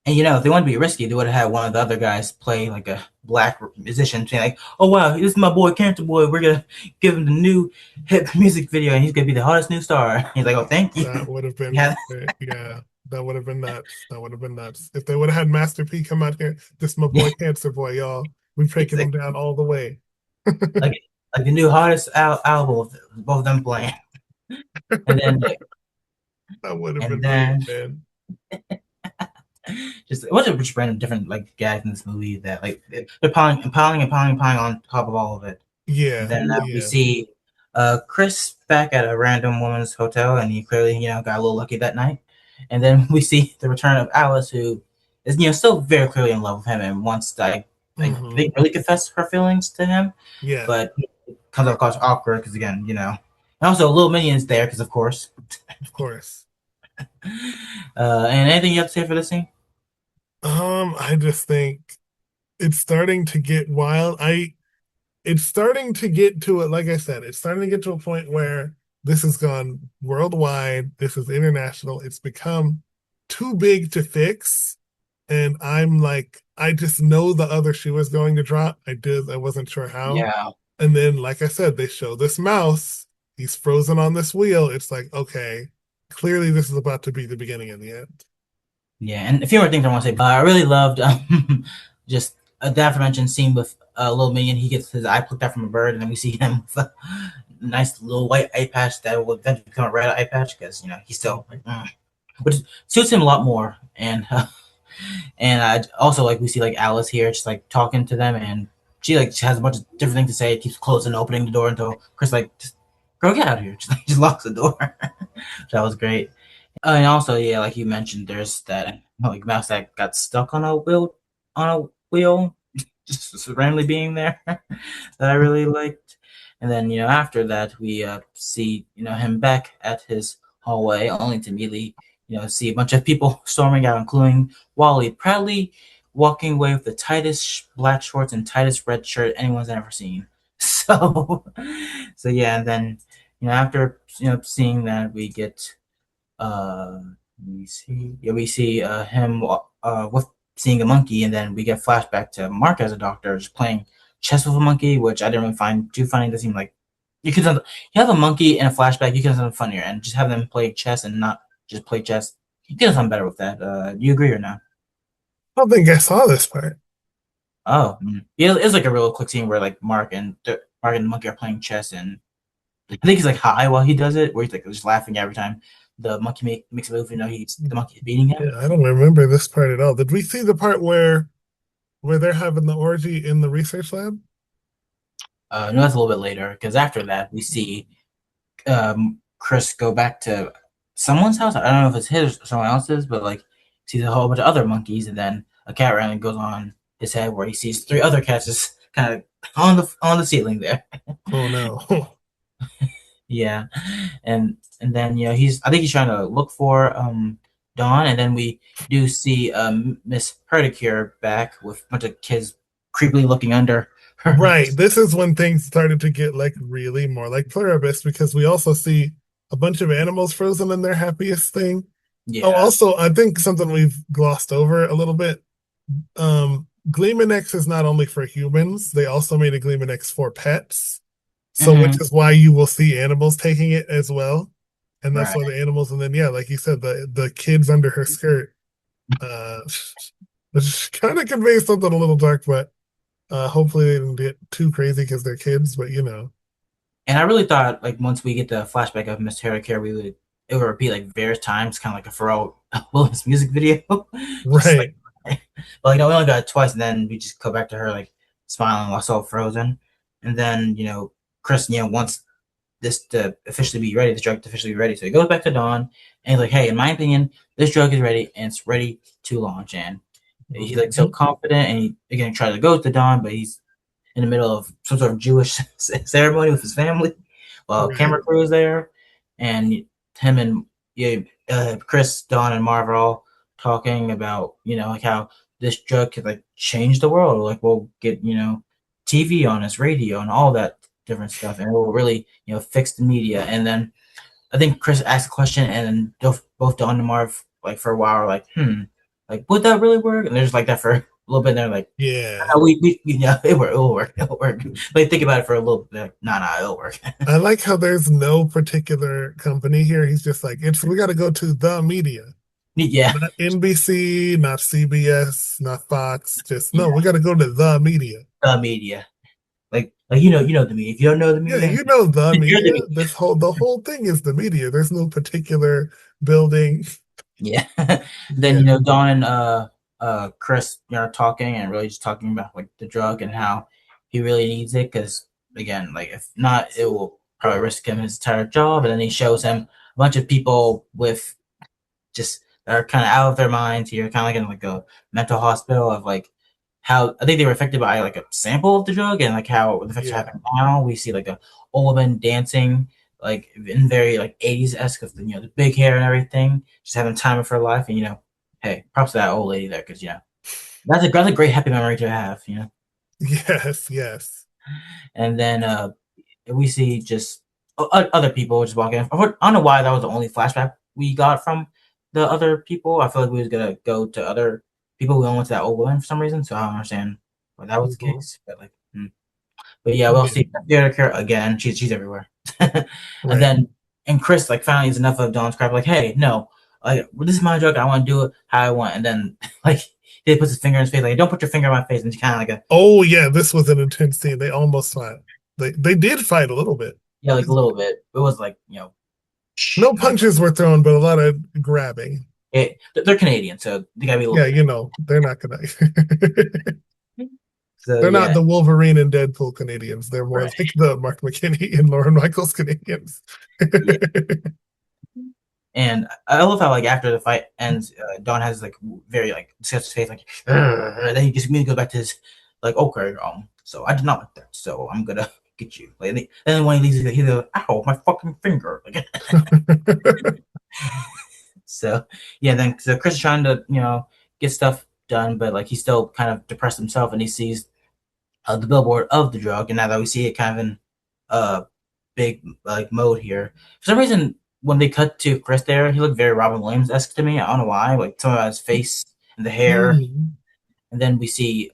And if they wanted to be risky, they would have had one of the other guys play like a black musician, saying like, "Oh wow, this is my boy Cantor Boy. We're gonna give him the new hip music video, and he's gonna be the hottest new star." He's like, "Oh, thank you." That would have been that would have been nuts. That would have been nuts if they would have had Master P come out here. This is my boy Cancer Boy, y'all. We breaking him down all the way. like the new hottest album of both of them playing. And then that would have been great, man. Just a bunch of random different like gags in this movie that like they're piling on top of all of it. Yeah. And then we see Chris back at a random woman's hotel, and he clearly got a little lucky that night. And then we see the return of Alice, who is still very clearly in love with him and wants to really confess her feelings to him. Yeah. But it comes across awkward because again, and also Little Minion's there because of course. Of course. And anything you have to say for this scene? I just think it's starting to get wild. It's starting to get to it, like I said, it's starting to get to a point where this has gone worldwide. This is international. It's become too big to fix. And I'm like, I just know the other shoe is going to drop. I wasn't sure how. Yeah. And then, like I said, they show this mouse. He's frozen on this wheel. It's like, okay, clearly this is about to be the beginning and the end. Yeah, and a few more things I want to say. I really loved just the aforementioned scene with Little Minion. He gets his eye plucked out from a bird, and then we see him with a nice little white eye patch that will eventually become a red eye patch because he's still which suits him a lot more. And I also like we see like Alice here just like talking to them, and she has a bunch of different things to say. It keeps closing and opening the door until Chris just girl, get out of here. Just locks the door. That was great. And also, yeah, like you mentioned, there's that like mouse that got stuck on a wheel, just randomly being there that I really liked. And then after that, we see him back at his hallway, only to immediately see a bunch of people storming out, including Wally, proudly walking away with the tightest black shorts and tightest red shirt anyone's ever seen. So yeah, and then after seeing that, we get we see him with seeing a monkey, and then we get flashback to Mark as a doctor just playing chess with a monkey, which I didn't really find too funny. It seemed like you have a monkey in a flashback, you can have something funnier, and just have them play chess and not just play chess. You can have something better with that. Do you agree or not? I don't think I saw this part. Oh, yeah, it's like a real quick scene where like Mark and the monkey are playing chess, and I think he's like high while he does it, where he's like just laughing every time the monkey makes a move, the monkey's beating him. Yeah, I don't remember this part at all. Did we see the part where they're having the orgy in the research lab? No, that's a little bit later, because after that we see Chris go back to someone's house. I don't know if it's his or someone else's, but like sees a whole bunch of other monkeys, and then a cat randomly goes on his head where he sees 3 other cats just kind of on the ceiling there. Oh no. Yeah, and then I think he's trying to look for Dawn, and then we do see Miss Perticure back with a bunch of kids creepily looking under her. Right. This is when things started to get like really more like Pluribus, because we also see a bunch of animals frozen in their happiest thing. Yeah. Oh, also, I think something we've glossed over a little bit. Gleeman X is not only for humans, they also made a Gleeman X for pets. So, which is why you will see animals taking it as well. And that's why the animals, and then, yeah, like you said, the kids under her skirt, which kind of conveys something a little dark, but hopefully they didn't get too crazy because they're kids, but you know. And I really thought, like, once we get the flashback of Miss Terracare, it would repeat like various times, kind of like a Pharrell Williams music video. Right. But like, no, we only got it twice, and then we just go back to her like smiling while so frozen. And then, Chris, wants this to officially be ready, this drug to officially be ready. So he goes back to Dawn, and he's like, hey, in my opinion, this drug is ready, and it's ready to launch. And he's like so confident, and he again tries to go to Dawn, but he's in the middle of some sort of Jewish ceremony with his family while camera crew is there, and him and Chris, Dawn, and Marv are all talking about like how this drug could like change the world. Like we'll get TV on us, radio, and all that different stuff, and it will really fix the media. And then I think Chris asked a question, and then both Dawn and Marv like for a while are like, like would that really work? And they're just like that for a little bit, and they're like, yeah, it'll work. Like think about it for a little bit. Like, nah, it'll work. I like how there's no particular company here. He's just like, we got to go to the media. Yeah, not NBC, not CBS, not Fox. Just no, we got to go to the media. The media, like the media. If you don't know the media, yeah, the media. The whole thing is the media. There's no particular building. Yeah. Then Dawn and Chris are talking, and really just talking about like the drug and how he really needs it, because again, like if not, it will probably risk him his entire job. And then he shows him a bunch of people with just that are kind of out of their minds here, kind of like in like a mental hospital, of like how I think they were affected by like a sample of the drug, and like how the effects are happening now. We see like a old woman dancing like in very like 80s-esque of the big hair and everything, just having time of her life. And hey, props to that old lady there, because that's a great happy memory to have. Yes. And then we see just other people just walking. I don't know why that was the only flashback we got from the other people. I feel like we was gonna go to other people. We only went to that old woman for some reason, so I don't understand why that was the case. But like, but yeah, we'll see the other character again. She's everywhere. And Chris like finally is enough of Dawn's crap. Like, hey, no, like this is my drug. I want to do it how I want. And then like he puts his finger in his face. Like, don't put your finger in my face. And it's kind of like oh yeah, this was an intense scene. They almost fought. They did fight a little bit. Yeah, like a little bit. It was like no punches were thrown, but a lot of grabbing. They're Canadian, so they gotta be a little they're not gonna. So, they're not the Wolverine and Deadpool Canadians. They're more like the Mark McKinney and Lauren Michaels Canadians. And I love how like after the fight ends, Dawn has like very like disgusted face, like, and then he just immediately goes back to his like, okay, so I did not like that, so I'm gonna get you. Like, and then when he leaves, he's like, ow, my fucking finger. Like, so yeah, so Chris is trying to get stuff done, but like he's still kind of depressed himself, and he sees the billboard of the drug, and now that we see it kind of in big like mode here, for some reason when they cut to Chris there, he looked very Robin Williams-esque to me. I don't know why, like some of his face and the hair. And then we see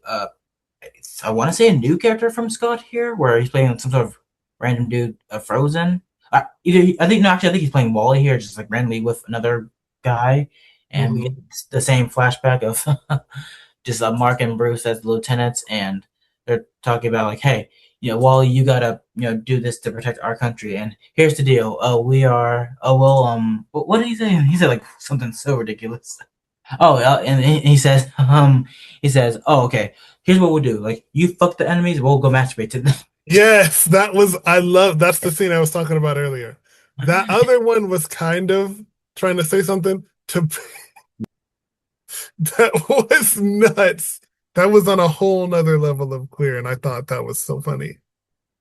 I want to say a new character from Scott here, where he's playing some sort of random dude, Frozen. I think he's playing Wally here, just like randomly with another guy, and we get the same flashback of just Mark and Bruce as lieutenants, and they're talking about like, hey, Wally, you gotta, do this to protect our country. And here's the deal. We are. Oh well. What did he say? He said like something so ridiculous. Oh, and he says, oh, okay. Here's what we'll do. Like, you fuck the enemies, we'll go masturbate to them. Yes, that's the scene I was talking about earlier. That other one was kind of trying to say something that was nuts. That was on a whole nother level of queer, and I thought that was so funny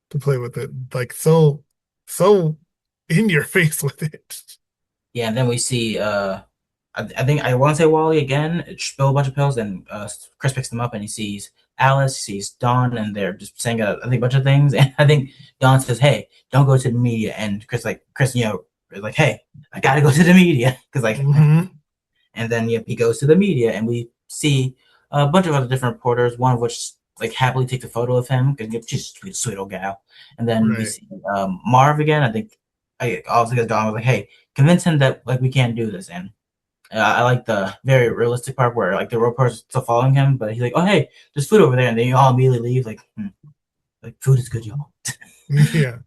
to play with it. Like so in your face with it. Yeah, and then we see I think I want to say Wally again, spill a bunch of pills, and Chris picks them up and he sees Alice, he sees Dawn, and they're just saying I think a bunch of things. And I think Dawn says, "Hey, don't go to the media." And Chris, is like, "Hey, I gotta go to the media," because and then he goes to the media, and we see a bunch of other different reporters. One of which like happily takes a photo of him because she's a sweet old gal. And then we see Marv again. I think I also guess Dawn was like, "Hey, convince him that like we can't do this." And I like the very realistic part where like the reporter's still following him, but he's like, "Oh hey, there's food over there," and they all immediately leave. Like food is good, y'all. Yeah.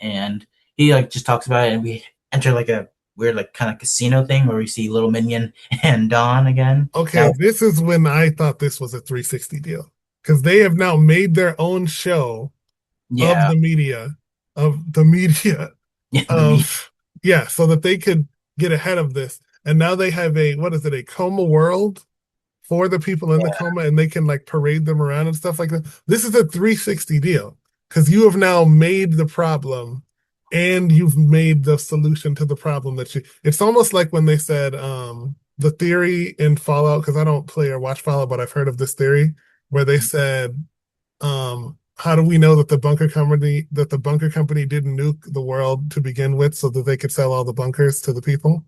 And he like just talks about it, and we enter like a weird like kind of casino thing where we see Little Minion and Dawn again. Okay, this is when I thought this was a 360 deal because they have now made their own show of the media, so that they could get ahead of this. And now they have a coma world for the people in the coma, and they can like parade them around and stuff like that. This is a 360 deal because you have now made the problem and you've made the solution to the problem it's almost like when they said the theory in Fallout, because I don't play or watch Fallout, but I've heard of this theory where they said, how do we know that the bunker company didn't nuke the world to begin with so that they could sell all the bunkers to the people?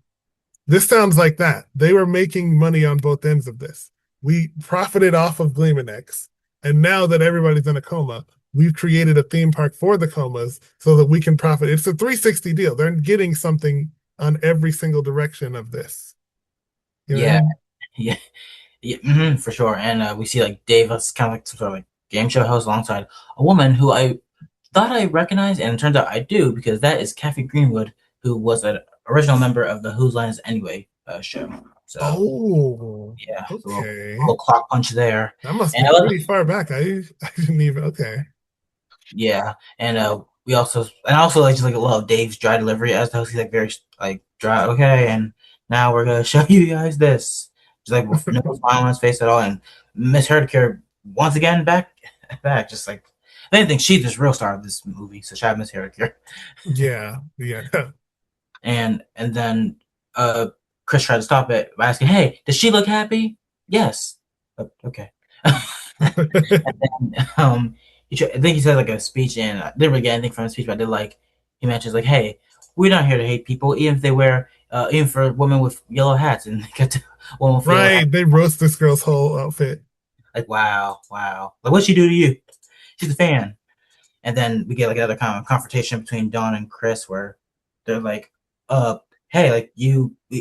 This sounds like that. They were making money on both ends of this. We profited off of Gleamanex, and now that everybody's in a coma, we've created a theme park for the comas so that we can profit. It's a 360 deal. They're getting something on every single direction of this. Yeah, for sure. And we see like Dave as kind of like some sort of like game show host alongside a woman who I thought I recognized, and it turns out I do because that is Kathy Greenwood, who was an original member of the Whose Line Is It Anyway show. So yeah, okay. A little clock punch there. That must be pretty far back. I didn't even Yeah, and we also like just like love Dave's dry delivery as the host. He's like very like dry. Okay, and now we're gonna show you guys this. Just like with no smile on his face at all. And Miss Herdecare once again back. Just like I didn't think she's the real star of this movie. So shout out Miss Herdecare. Yeah. And then Chris tried to stop it by asking, "Hey, does she look happy?" Yes. Okay. And then, I think he said like a speech, and I didn't really get anything from his speech, but I did like he mentions like, "Hey, we're not here to hate people, even if they wear, even for women with yellow hats." And they get to women with yellow hats. They roast this girl's whole outfit. Like wow, like what'd she do to you? She's a fan. And then we get like another kind of confrontation between Dawn and Chris where they're like, hey, like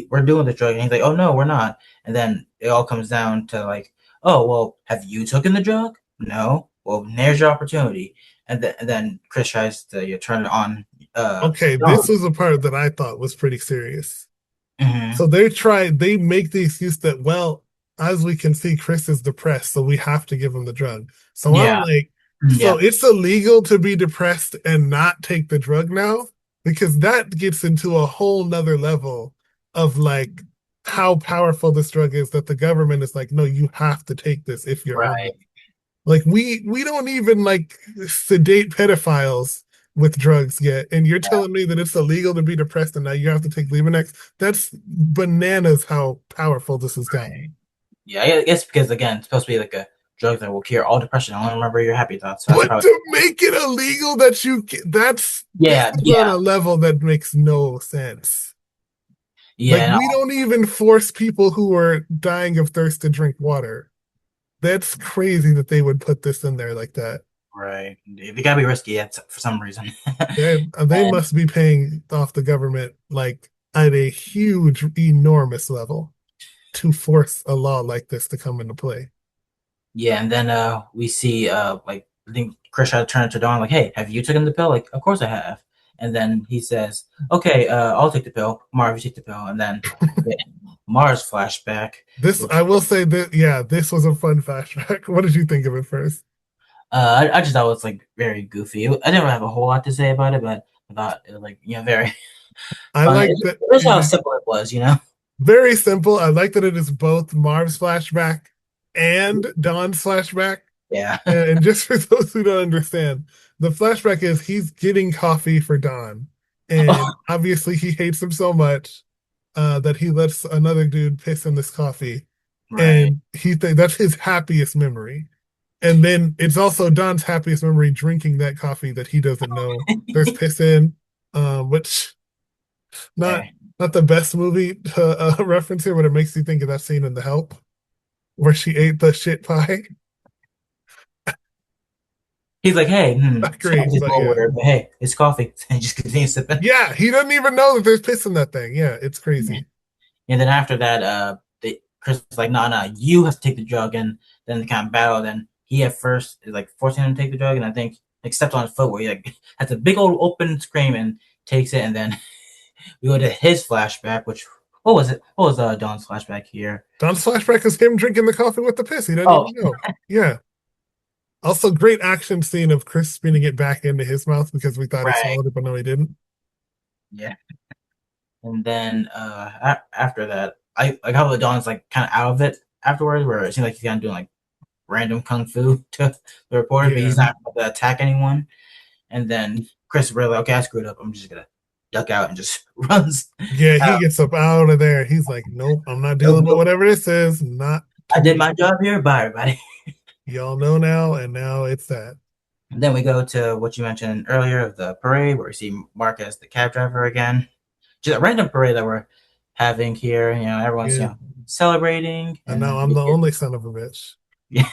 we're doing the drug, and he's like, "Oh no, we're not." And then it all comes down to like, "Oh well, have you taken the drug?" "No." "Well, there's your opportunity." And then Chris tries to turn it on. Okay, Dawn. this was a part that I thought was pretty serious. Mm-hmm. So they make the excuse that, well, as we can see, Chris is depressed, so we have to give him the drug. So I'm like, so it's illegal to be depressed and not take the drug now? Because that gets into a whole nother level of like how powerful this drug is that the government is like, no, you have to take this if you're right. Like we don't even like sedate pedophiles with drugs yet, and you're telling me that it's illegal to be depressed and now you have to take Gleamanex? That's bananas how powerful this has gotten. Yeah, I guess because again, it's supposed to be like a drug that will cure all depression. I want to remember your happy thoughts. So but to make it illegal that's on a level that makes no sense. Yeah, like we don't even force people who are dying of thirst to drink water. That's crazy that they would put this in there like that. Right. They gotta be risky for some reason. they must be paying off the government like at a huge, enormous level to force a law like this to come into play. Yeah, and then we see like I think Chris tried to turn it to Dawn, like, "Hey, have you taken the pill?" Like, "Of course I have." And then he says, "Okay, I'll take the pill. Marv, you take the pill." And then Mars flashback. I will say that, yeah, this was a fun flashback. What did you think of it first? I just thought it was like very goofy. I didn't really have a whole lot to say about it, but I thought it was like very I fun. like that. That's how simple it was, Very simple. I like that it is both Marv's flashback and Don's flashback. Yeah. And just for those who don't understand, the flashback is he's getting coffee for Don. And obviously he hates him so much that he lets another dude piss in this coffee. Right. And that's his happiest memory. And then it's also Don's happiest memory drinking that coffee that he doesn't know there's piss in, which not the best movie to reference here, but it makes you think of that scene in The Help where she ate the shit pie. He's like, "Hey, Not great, but hey, it's coffee." And he just continues sipping. Yeah, he doesn't even know that there's piss in that thing. Yeah, it's crazy. And then after that, Chris is like, "No, you have to take the drug." And then they kind of battle. Then he at first is like forcing him to take the drug, and I think like steps on his foot where he like has a big old open scream and takes it. And then we go to his flashback, which what was it? What was Don's flashback here? Don's flashback is him drinking the coffee with the piss. He doesn't even know. Yeah. Also, great action scene of Chris spinning it back into his mouth because we thought he swallowed it, but no, he didn't. Yeah. And then after that, I like how Don's like kind of out of it afterwards, where it seems like he's kind of doing like random kung fu to the reporter, but he's not going to attack anyone. And then Chris is really like, "Okay, I screwed up. I'm just gonna duck out," and just runs. Yeah, he gets up out of there. He's like, "Nope, I'm not dealing with whatever this is. I did my job here. Bye, everybody." Y'all know now, and now it's that. And then we go to what you mentioned earlier of the parade, where we see Mark as the cab driver again. Just a random parade that we're having here. Everyone's celebrating. And now I'm the only son of a bitch. Yeah.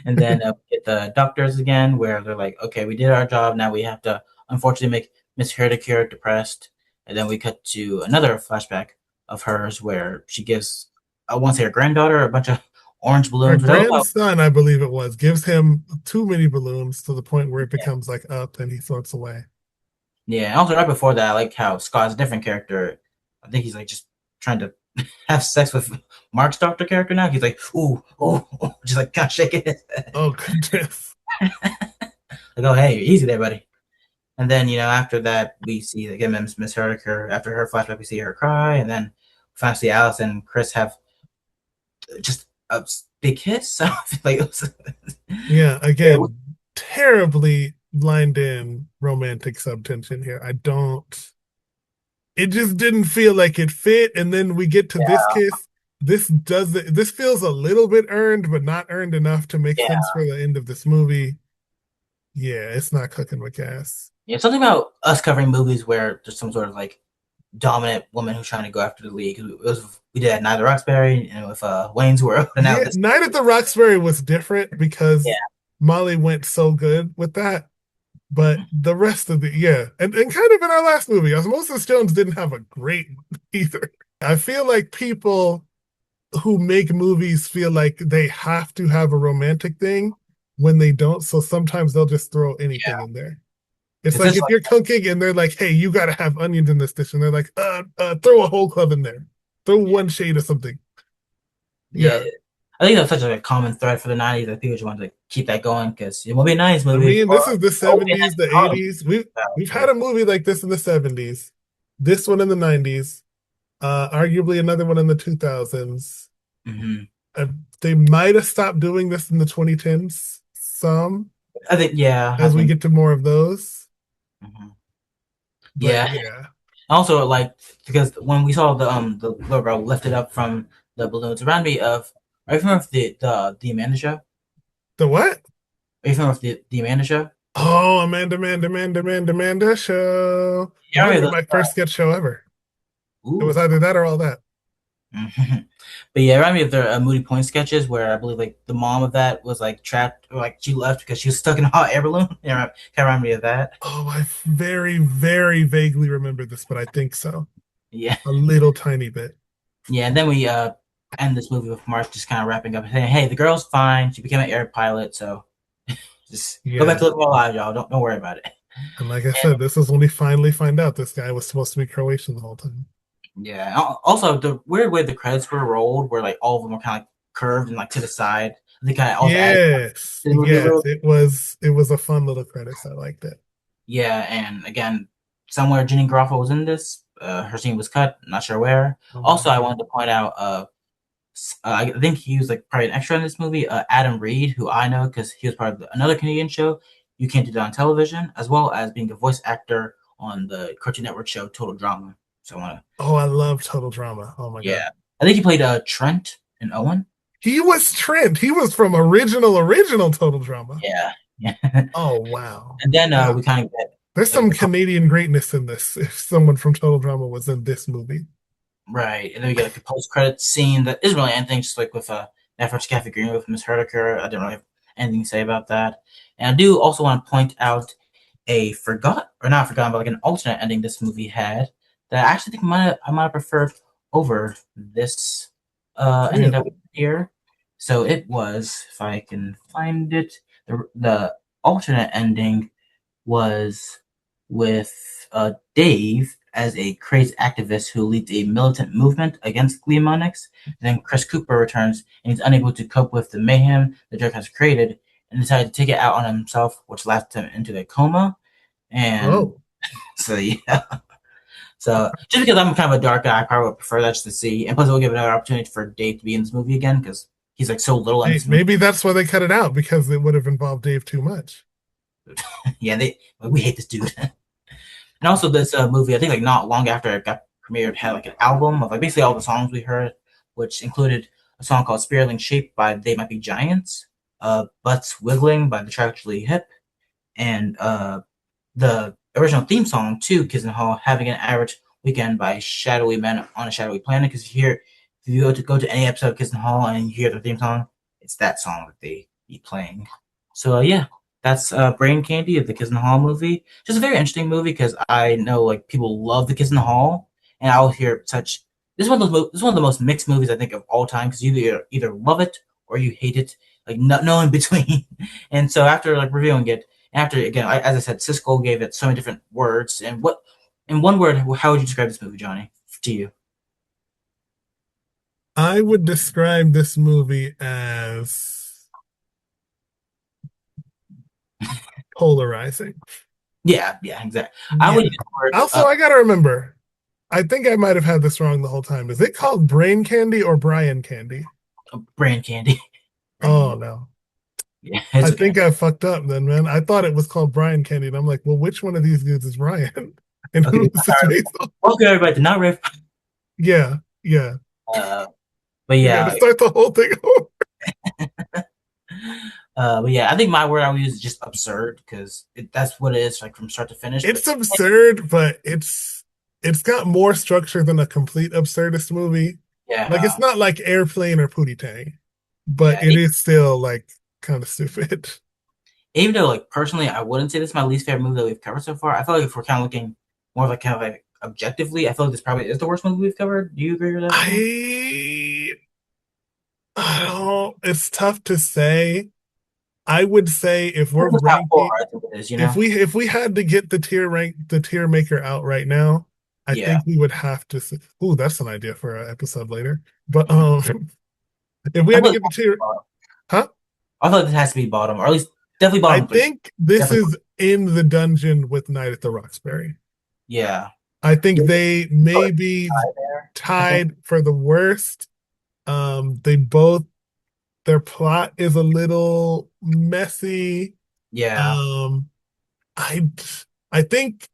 And then we get the doctors again, where they're like, "Okay, we did our job. Now we have to, unfortunately, make Miss Herdecure depressed." And then we cut to another flashback of hers, where she gives, I want to say, her granddaughter a bunch of orange balloons. Her grandson, I believe it was, gives him too many balloons to the point where it becomes like up and he floats away. Yeah, and also right before that, I like how Scott's a different character. I think he's like just trying to have sex with Mark's doctor character now. He's like, ooh, just like kind of shaking his head. Oh, goodness. Like, "Oh, hey, easy there, buddy." And then, after that, we see again Miss Herdecure. After her flashback, we see her cry, and then we finally see Alice and Chris have just a big kiss. Yeah, again, terribly lined in romantic subtension here. It just didn't feel like it fit. And then we get to this kiss. This feels a little bit earned, but not earned enough to make sense for the end of this movie. Yeah, it's not cooking with gas. Yeah, something about us covering movies where there's some sort of like dominant woman who's trying to go after the lead. We did Night at the Roxbury and with Wayne's World. And Night at the Roxbury was different because Molly went so good with that. But the rest of and kind of in our last movie, Osmosis Jones didn't have a great one either. I feel like people who make movies feel like they have to have a romantic thing when they don't. So sometimes they'll just throw anything in there. It's like if you're cooking and they're like, "Hey, you got to have onions in this dish," and they're like, throw a whole club in there, throw one shade of something. Yeah. I think that's such a common thread for the 90s that people just want to keep that going because it will be a 90s movie. I mean, this is the 70s, the 80s. We've had a movie like this in the 70s, this one in the 90s, arguably another one in the 2000s. Mm-hmm. They might have stopped doing this in the 2010s. Some, I think, as we get to more of those. Mm-hmm. Yeah. Also, like because when we saw the little girl lifted up from the balloons, it reminded me of. Are you familiar with the Amanda Show? The what? Are you familiar with the Amanda Show? Oh, Amanda Show. Yeah, that was my first sketch show ever. Ooh. It was either that or all that. Mm-hmm. But yeah, it reminded me of their Moody Point sketches where I believe like the mom of that was like trapped or like she left because she was stuck in a hot air balloon. Kind of remind me of that. Oh, I very, very vaguely remember this, but I think so. Yeah. A little tiny bit. Yeah, and then we end this movie with Mark just kind of wrapping up and saying, "Hey, the girl's fine. She became an air pilot, so Just go back Yeah. to Living Our Lives, y'all. Don't worry about it. And like I said, this is when we finally find out this guy was supposed to be Croatian the whole time. Yeah. Also, the weird way the credits were rolled, where like all of them were kind of like curved and like to the side. I think I also added Yes. to the movie a Yes. little. It was a fun little credits. I liked it. Yeah, and again, somewhere Jenny Garofalo was in this. Her scene was cut. Not sure where. Also, I wanted to point out. I think he was like probably an extra in this movie. Adam Reed, who I know because he was part of another Canadian show, You Can't Do That on Television, as well as being a voice actor on the Cartoon Network show Total Drama. So I want to. Oh, I love Total Drama. Oh my God. I think he played Trent and Owen. He was Trent. He was from original Total Drama. Yeah. Oh wow. And then we kind of get There's some Canadian greatness in this. If someone from Total Drama was in this movie. right, and then we get like a post-credit scene that isn't really anything, just like with Netflix Cafe Green with Miss Herdeker. I didn't really have anything to say about that. And I do also want to point out not forgotten, but like an alternate ending this movie had that I actually think I might have preferred over this ending that we had here. So it was, if I can find it, the alternate ending was with Dave as a crazed activist who leads a militant movement against Gleamonics. Then Chris Cooper returns and he's unable to cope with the mayhem the drug has created and decided to take it out on himself, which left him into a coma. And so, yeah. So, just because I'm kind of a dark guy, I probably would prefer that just to see. And plus, it will give another opportunity for Dave to be in this movie again because he's like so little in this movie. Maybe that's why they cut it out, because it would have involved Dave too much. Yeah, we hate this dude. And also, this movie, I think like not long after it got premiered, had like an album of like basically all the songs we heard, which included a song called Spiraling Shape by They Might Be Giants, Butts Wiggling by the Tragically Hip, and the original theme song to Kids in the Hall, Having an Average Weekend by Shadowy Men on a Shadowy Planet. Because if you go to any episode of Kids in the Hall and you hear the theme song, it's that song that they be playing. So yeah, that's Brain Candy of the Kids in the Hall movie. Just a very interesting movie because I know like people love the Kids in the Hall, and I'll hear such. This is one of the most mixed movies I think of all time because you either love it or you hate it, like no in between. And so after like reviewing it, after again, as I said, Siskel gave it so many different words. And what, in one word, how would you describe this movie, Johnny, to you? I would describe this movie as polarizing. Yeah, exactly. Yeah. I would use the word, Also, I gotta remember. I think I might have had this wrong the whole time. Is it called Brain Candy or Brian Candy? Brain Candy. Oh no. Yeah, I think I fucked up then, man. I thought it was called Brian Candy, and I'm like, well, which one of these dudes is Brian? And okay, who's this based on? Okay, everybody, to not riff. Yeah. But yeah, start the whole thing over. But yeah, I think my word I would use is just absurd because that's what it is, like from start to finish. It's absurd, but it's got more structure than a complete absurdist movie. Yeah, like it's not like Airplane or Pootie Tang, but it is still like kind of stupid. Even though, like personally, I wouldn't say this is my least favorite movie that we've covered so far. I feel like if we're kind of looking more like objectively, I feel like this probably is the worst movie we've covered. Do you agree with that? I don't. It's tough to say. I would say if we're ranking, if we had to get the tier maker out right now, I think we would have to say, ooh, that's an idea for an episode later. But if we had to get the tier, huh? I thought this has to be bottom, or at least definitely bottom. I think this is in the dungeon with Night at the Roxbury. Yeah. I think they may be tied for the worst. Their plot is a little messy. Yeah. I think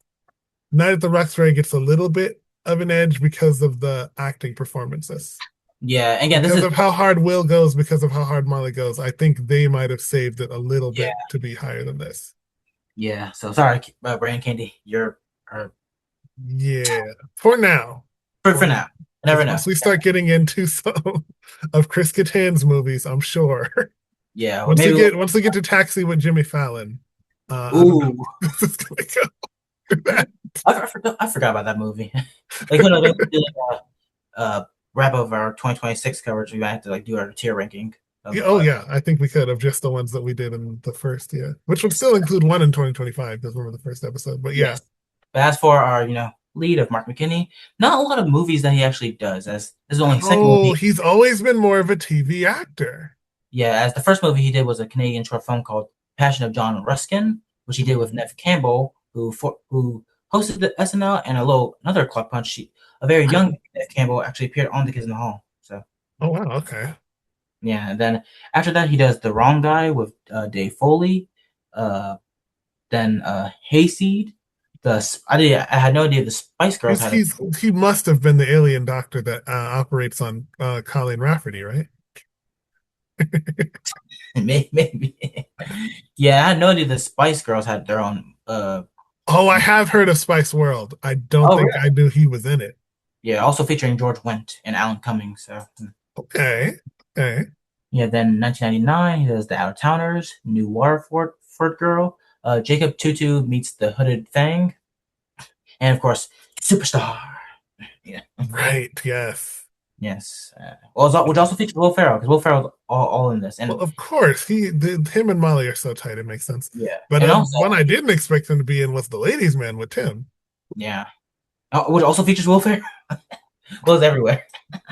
Night at the Roxbury gets a little bit of an edge because of the acting performances. Yeah, and again, because of how hard Will goes, because of how hard Molly goes, I think they might have saved it a little bit to be higher than this. Yeah, so sorry, Brain Candy, you're. Yeah, for now. For now, never know. Once we start getting into some of Chris Kattan's movies, I'm sure. Yeah, once we get to Taxi with Jimmy Fallon, ooh, this is gonna go. I forgot about that movie. Like when I wrap up our 2026 coverage, we might have to like do our tier ranking. Yeah, oh yeah, I think we could have just the ones that we did in the first, which would still include one in 2025 because we were the first episode. But yeah, Yes. But as for our, lead of Mark McKinney, not a lot of movies that he actually does. As this is only his second movie. He's always been more of a TV actor. Yeah, as the first movie he did was a Canadian short film called Passion of John Ruskin, which he did with Nev Campbell, who hosted the SNL, and another Club Punch. A very young Nev Campbell actually appeared on The Kids in the Hall. So. Oh wow, okay. Yeah, and then after that he does The Wrong Guy with Dave Foley. Then Hayseed. I had no idea the Spice Girls had. He must have been the alien doctor that operates on Colleen Rafferty, right? Maybe. Yeah, I had no idea the Spice Girls had their own. I have heard of Spice World. I don't think really? I knew he was in it. Yeah, also featuring George Wendt and Alan Cummings. So. Okay. Yeah, then 1999 he does The Out of Towners, New Waterford Girl, Jacob Tutu Meets the Hooded Fang, and of course Superstar. Yeah. Right. Yes. Yes. Which also features Will Ferrell, because Will Ferrell's all in this. And well, of course, him and Molly are so tight. It makes sense. Yeah. But one I didn't expect him to be in was The Ladies' Man with Tim. Yeah. Which also features Will Ferrell. Will's everywhere.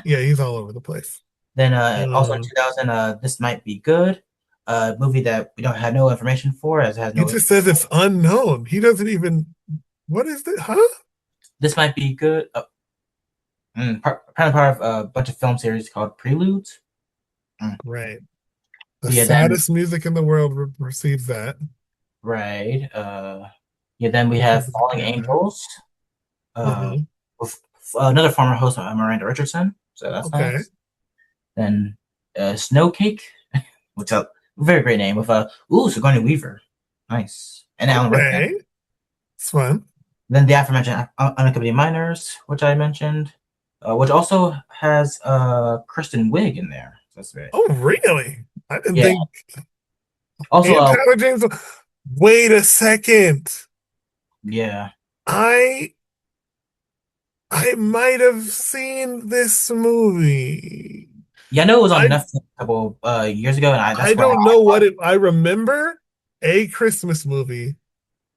Yeah, he's all over the place. Then also in 2000, This Might Be Good, a movie that we don't have no information for, as it has no. He just says it's unknown. He doesn't even. What is it? Huh? This Might Be Good. Part of a bunch of film series called Preludes. Right. The saddest music in the world receives that. Right. Then we have Falling Angels. With another former host, Miranda Richardson. So that's nice. Then Snowcake, which is a very great name, with Sigourney Weaver. Nice. And Alan Rickman. It's fun. Then the aforementioned Unaccompanied Minors, which I mentioned, which also has Kristen Wiig in there. So that's great. Oh, really? I didn't think. Also, Tyler James. Wait a second. Yeah. I might have seen this movie. Yeah, I know it was on Netflix a couple years ago, and I don't know what it. I remember a Christmas movie,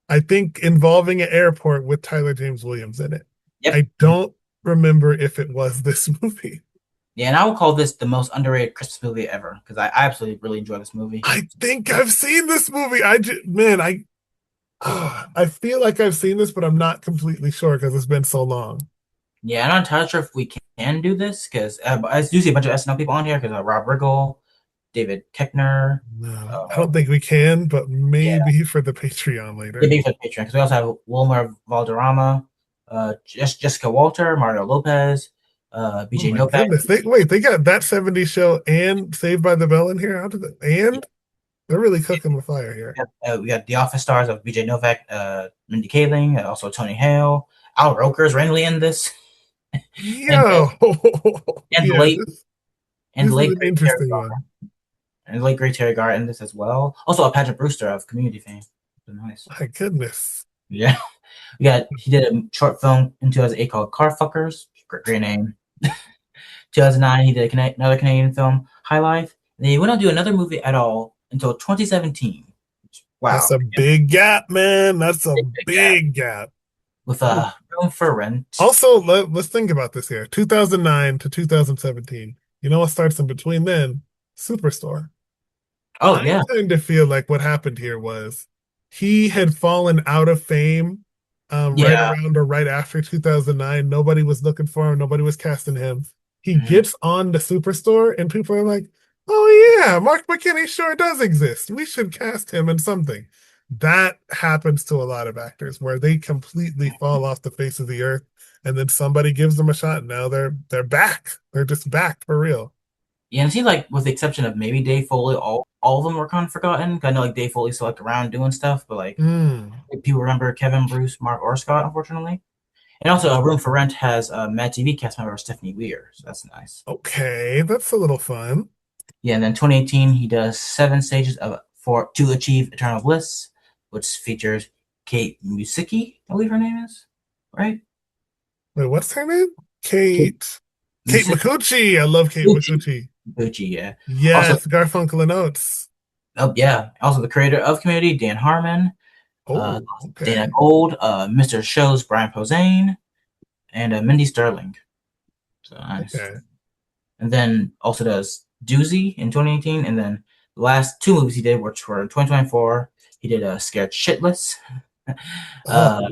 I think, involving an airport with Tyler James Williams in it. Yep. I don't remember if it was this movie. Yeah, and I would call this the most underrated Christmas movie ever, because I absolutely really enjoy this movie. I think I've seen this movie. I feel like I've seen this, but I'm not completely sure because it's been so long. Yeah, I'm not entirely sure if we can do this, because I do see a bunch of SNL people on here, because Rob Riggle, David Keckner. No, I don't think we can, but maybe for the Patreon later. Maybe for the Patreon, because we also have Wilmer Valderrama, Jessica Walter, Mario Lopez, BJ Novak. They got That 70s Show and Saved by the Bell in here? How did that? And they're really cooking the fire here. We got The Office stars of BJ Novak, Mindy Kaling, also Tony Hale. Al Roker's randomly in this. Yo! And the late interesting one. And the late great Terry Garr in this as well. Also a Patrick Brewster of Community fame. Nice. My goodness. Yeah. He did a short film in 2008 called Car Fuckers. Great name. 2009, he did another Canadian film, High Life. And then he went on to do another movie at all until 2017. Wow. That's a big gap, man. That's a big gap. With Room for Rent. Also, let's think about this here. 2009 to 2017. You know what starts in between then? Superstore. Oh, I kind of feel like what happened here was he had fallen out of fame right around or right after 2009. Nobody was looking for him. Nobody was casting him. He gets on the Superstore and people are like, oh yeah, Mark McKinney sure does exist. We should cast him in something. That happens to a lot of actors where they completely fall off the face of the earth and then somebody gives them a shot and now they're back. They're just back for real. Yeah, and it seems like with the exception of maybe Dave Foley, all of them were kind of forgotten. I know like Dave Foley's still like around doing stuff, but like people remember Kevin, Bruce, Mark, or Scott, unfortunately. And also, Room for Rent has Mad TV cast member Stephanie Weir, so that's nice. Okay, that's a little fun. Yeah, and then 2018 he does 7 Stages to Achieve Eternal Bliss, which features Kate Musicki, I believe her name is, right? Wait, what's her name? Kate Micucci. I love Kate Micucci. Bucci, yeah. Also, Yes, Garfunkel and Oates. oh yeah, also the creator of Community, Dan Harmon, uh, Oh, Dana okay. Gold, Mr. Show's Brian Posehn, and Mindy Sterling. So nice. Okay. And then also does Doozy in 2018, and then the last two movies he did, which were in 2024, he did Scared Shitless, Oh, uh,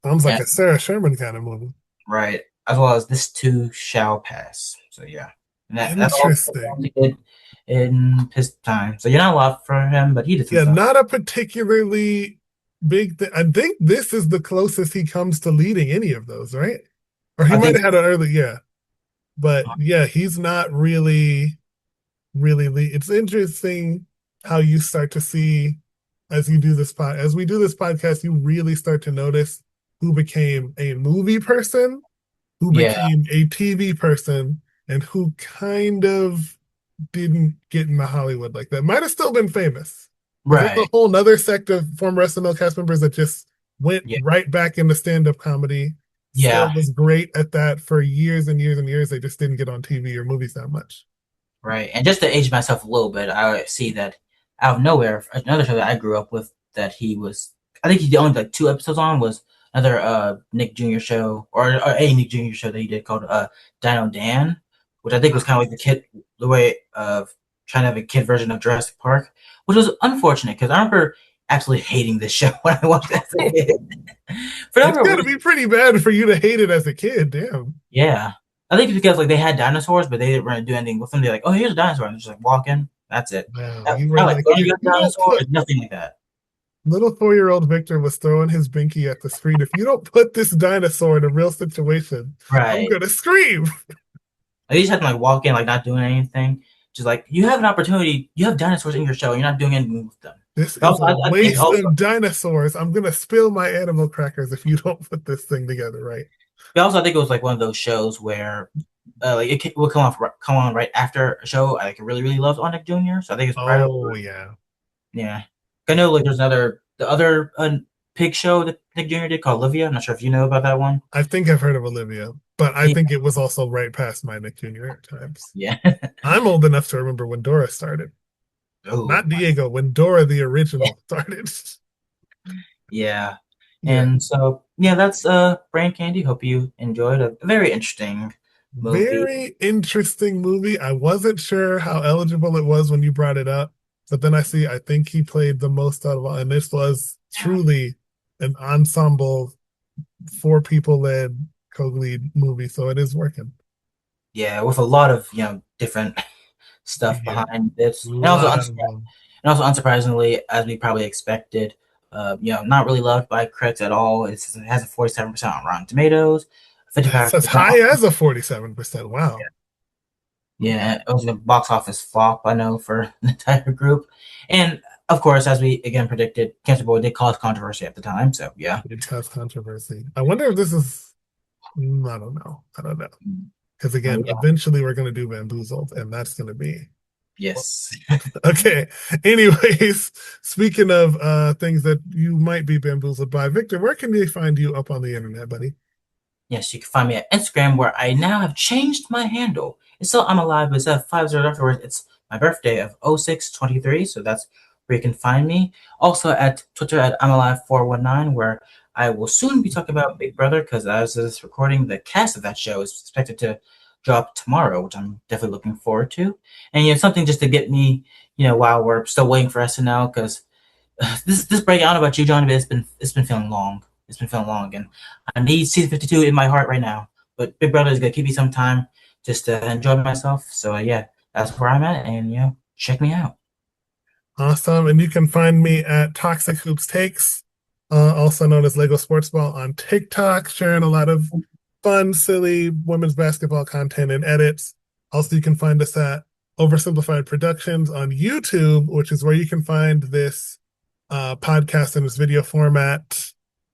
sounds like and, a Sarah Sherman kind of movie. right, as well as This Too Shall Pass. So yeah, and that's all Interesting. he did in his time. So you're not a lot for him, but he did some Yeah, stuff. not a particularly big thing. I think this is the closest he comes to leading any of those, right? Or he I might think have had an early, yeah. But yeah, he's not really it's interesting how you start to see as you do this as we do this podcast, you really start to notice who became a movie person, who yeah, became a TV person, and who kind of didn't get into Hollywood like that. Might have still been famous. There's a right, whole nother sect of former SNL cast members that just went yeah, right back into stand-up comedy. Still yeah, was great at that for years and years and years. They just didn't get on TV or movies that much. right. And just to age myself a little bit, I see that out of nowhere, another show that I grew up with that he was, I think he only like two episodes on was another Nick Jr. show or a Nick Jr. show that he did called Dino Dan, which I think was kind of like the way of trying to have a kid version of Jurassic Park, which was unfortunate because I remember absolutely hating this show when I watched it as a kid. For It's no got to reason. be pretty bad for you to hate it as a kid. Damn. Yeah. I think it's because like they had dinosaurs, but they didn't really do anything with them. They're like, oh, here's a dinosaur, and just like walk in. That's it. Wow. I, You I were like, like, oh, you got a you don't dinosaur? put Nothing like that. little 4-year-old Victor was throwing his binky at the screen. If you don't put this dinosaur in a real situation, I'm Right. gonna scream. They just have to like walk in, like not doing anything. Just like you have an opportunity, you have dinosaurs in your show, and you're not doing anything with them. This But is also, a I think waste also, of dinosaurs. I'm gonna spill my animal crackers if you don't put this thing together right. I think it was like one of those shows where like it will come on right after a show I like really loved on Nick Jr. So I think it's right Oh over. yeah. Yeah, I know like there's the other pig show that Nick Jr. did called Olivia. I'm not sure if you know about that one. I think I've heard of Olivia, but I Yeah, think it was also right past my Nick Jr. times. yeah. I'm old enough to remember when Dora started. Oh, Not Diego, when Dora the original started. yeah. Yeah. And so yeah, that's Brain Candy. Hope you enjoyed a very interesting movie. Very interesting movie. I wasn't sure how eligible it was when you brought it up, but then I think he played the most out of all, and this was truly an ensemble, four people led co-lead movie, so it is working. Yeah, with a lot of different stuff Yeah, behind this, a lot of them. and also unsurprisingly, as we probably expected, not really loved by critics at all. It has a 47% on Rotten Tomatoes, That's 55%. as high as a 47%. Wow. Yeah, it was a box office flop, I know, for the entire group. And of course, as we again predicted, Cancer Boy did cause controversy at the time. So yeah. It has controversy. I wonder if this is, I don't know. I don't know. Because again, Yeah. eventually we're going to do Bamboozled, and that's going to be Yes. okay. Anyways, speaking of things that you might be bamboozled by, Victor, where can they find you up on the internet, buddy? Yes, you can find me at Instagram, where I now have changed my handle. It's still I'm alive, but instead of 50 afterwards, it's my birthday of 0623. So that's where you can find me. Also at Twitter at I'm alive 419, where I will soon be talking about Big Brother, because as of this recording, the cast of that show is expected to drop tomorrow, which I'm definitely looking forward to. And something just to get me, while we're still waiting for SNL, because this break, I don't know about you, Johnny, but it's been feeling long. It's been feeling long, and I need season 52 in my heart right now. But Big Brother is gonna give me some time just to enjoy myself. So yeah, that's where I'm at, and check me out. Awesome. And you can find me at Toxic Hoops Takes, also known as Lego Sports Ball on TikTok, sharing a lot of fun, silly women's basketball content and edits. Also, you can find us at Oversimplified Productions on YouTube, which is where you can find this podcast in this video format.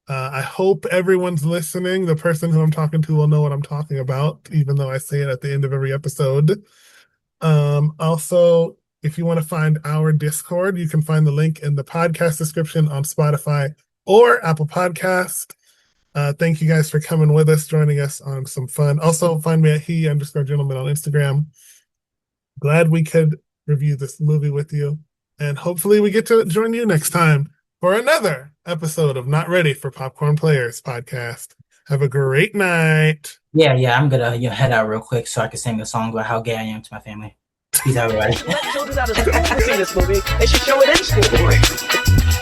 I hope everyone's listening. The person who I'm talking to will know what I'm talking about, even though I say it at the end of every episode. Also, if you want to find our Discord, you can find the link in the podcast description on Spotify or Apple Podcast. Thank you guys for coming with us, joining us on some fun. Also, find me at he_gentleman on Instagram. Glad we could review this movie with you. And hopefully we get to join you next time for another episode of Not Ready for Popcorn Players podcast. Have a great night. Yeah, I'm gonna head out real quick so I can sing a song about how gay I am to my family. Peace out, everybody. Let children out of school to see this movie. They should show it in school. Boy,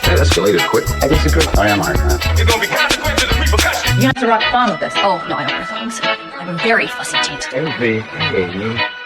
that escalated quickly. I disagree. I am Iron Man. There's gonna be consequences and repercussions. You have to rock the phone with this. Oh, no, I don't wear thongs. I have a very fussy taint. Behave.